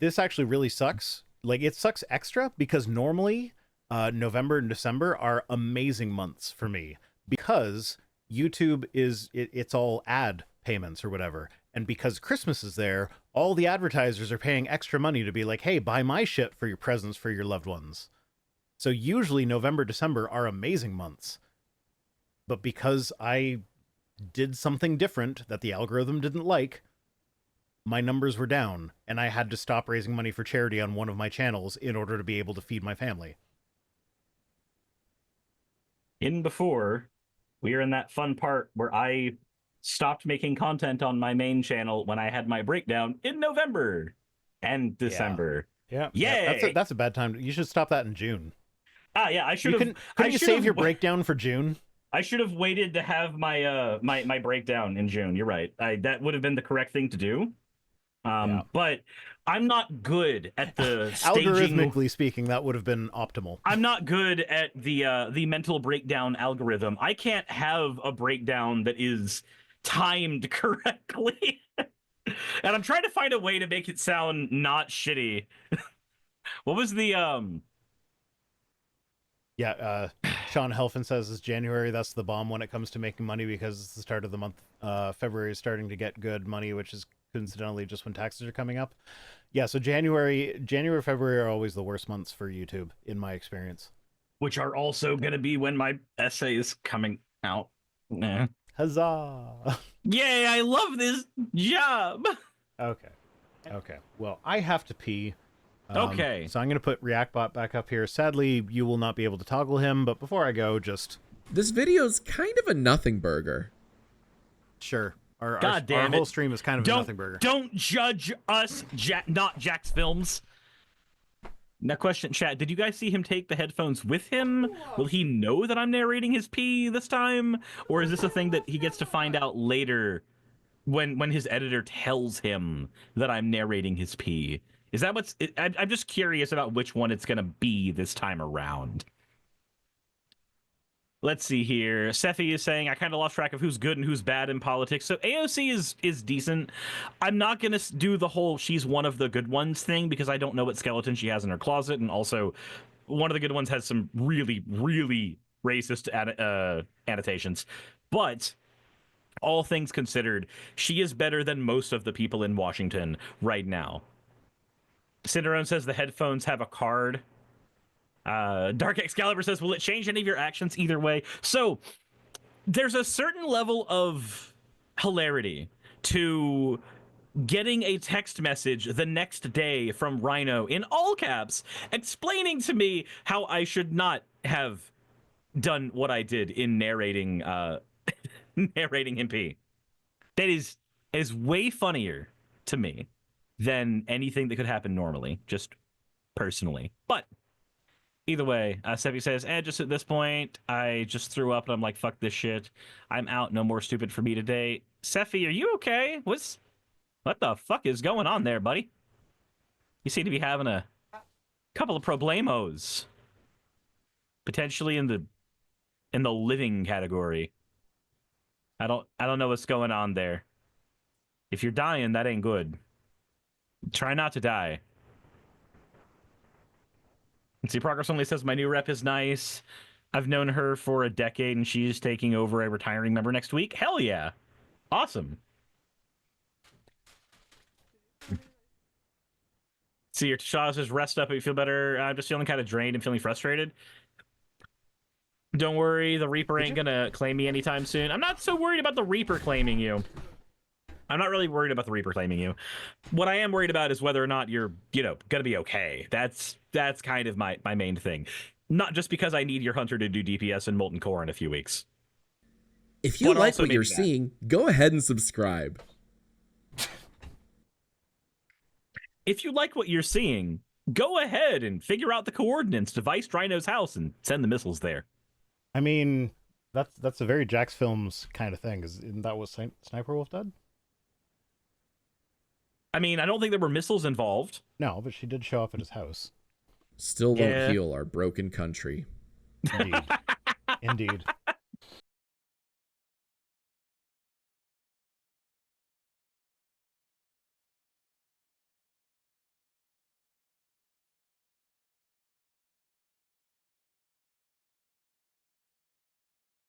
this actually really sucks. Like it sucks extra because normally November and December are amazing months for me because YouTube it's all ad payments or whatever. And because Christmas is there, all the advertisers are paying extra money to be like, hey, buy my shit for your presents for your loved ones. So usually November, December are amazing months. But because I did something different that the algorithm didn't like, my numbers were down, and I had to stop raising money for charity on one of my channels in order to be able to feed my family. In before, we are in that fun part where I stopped making content on my main channel when I had my breakdown in November and December. Yeah. Yay! That's a bad time. You should stop that in June. Yeah, I should have. Couldn't you save your breakdown for June? I should have waited to have my my breakdown in June. You're right. That would have been the correct thing to do. But I'm not good at the staging. Algorithmically speaking, that would have been optimal. I'm not good at the mental breakdown algorithm. I can't have a breakdown that is timed correctly. And I'm trying to find a way to make it sound not shitty. What was the Sean Helfin says it's January. That's the bomb when it comes to making money because it's the start of the month. February is starting to get good money, which is coincidentally just when taxes are coming up. Yeah, so January, February are always the worst months for YouTube in my experience. which are also going to be when my essay is coming out. Yeah. Huzzah! Yay, I love this job. Okay. Well, I have to pee. Okay. So I'm going to put ReactBot back up here. Sadly, you will not be able to toggle him, but before I go, just... This video's kind of a nothing burger. Sure. Our damn it. whole stream is kind of a nothing burger. Don't judge us, not Jack's Films. Now, question, chat. Did you guys see him take the headphones with him? Will he know that I'm narrating his pee this time, or is this a thing that he gets to find out later when his editor tells him that I'm narrating his pee? Is that what's? I'm just curious about which one it's gonna be this time around. Let's see here. Sephi is saying I kind of lost track of who's good and who's bad in politics. So AOC is decent. I'm not gonna do the whole she's one of the good ones thing because I don't know what skeleton she has in her closet, and also one of the good ones has some really racist annotations. But all things considered, she is better than most of the people in Washington right now. Cinderone says the headphones have a card. Dark Excalibur says, will it change any of your actions either way? So there's a certain level of hilarity to getting a text message the next day from Rhino in all caps explaining to me how I should not have done what I did in narrating narrating him pee. That is way funnier to me than anything that could happen normally, just personally. But either way, Seppi says, just at this point, I just threw up and I'm like, fuck this shit. I'm out. No more stupid for me today. Seppi, are you okay? What the fuck is going on there, buddy? You seem to be having a couple of problemos. Potentially in the living category. I don't know what's going on there. If you're dying, that ain't good. Try not to die. Let's see, Progress Only says, my new rep is nice. I've known her for a decade, and she's taking over a retiring member next week. Hell yeah. Awesome. See, your Tashaw says, rest up if you feel better. I'm just feeling kind of drained and feeling frustrated. Don't worry, the Reaper ain't gonna claim me anytime soon. I'm not so worried about the Reaper claiming you. I'm not really worried about the Reaper claiming you. What I am worried about is whether or not you're, gonna be okay. That's kind of my main thing. Not just because I need your Hunter to do DPS and Molten Core in a few weeks. If you like what you're seeing, go ahead and subscribe. If you like what you're seeing, go ahead and figure out the coordinates to Vice Rhino's house and send the missiles there. I mean, that's a very Jax Films kind of thing. Isn't that what Sniper Wolf did? I mean, I don't think there were missiles involved. No, but she did show up at his house. Still won't heal our broken country. Indeed. Indeed.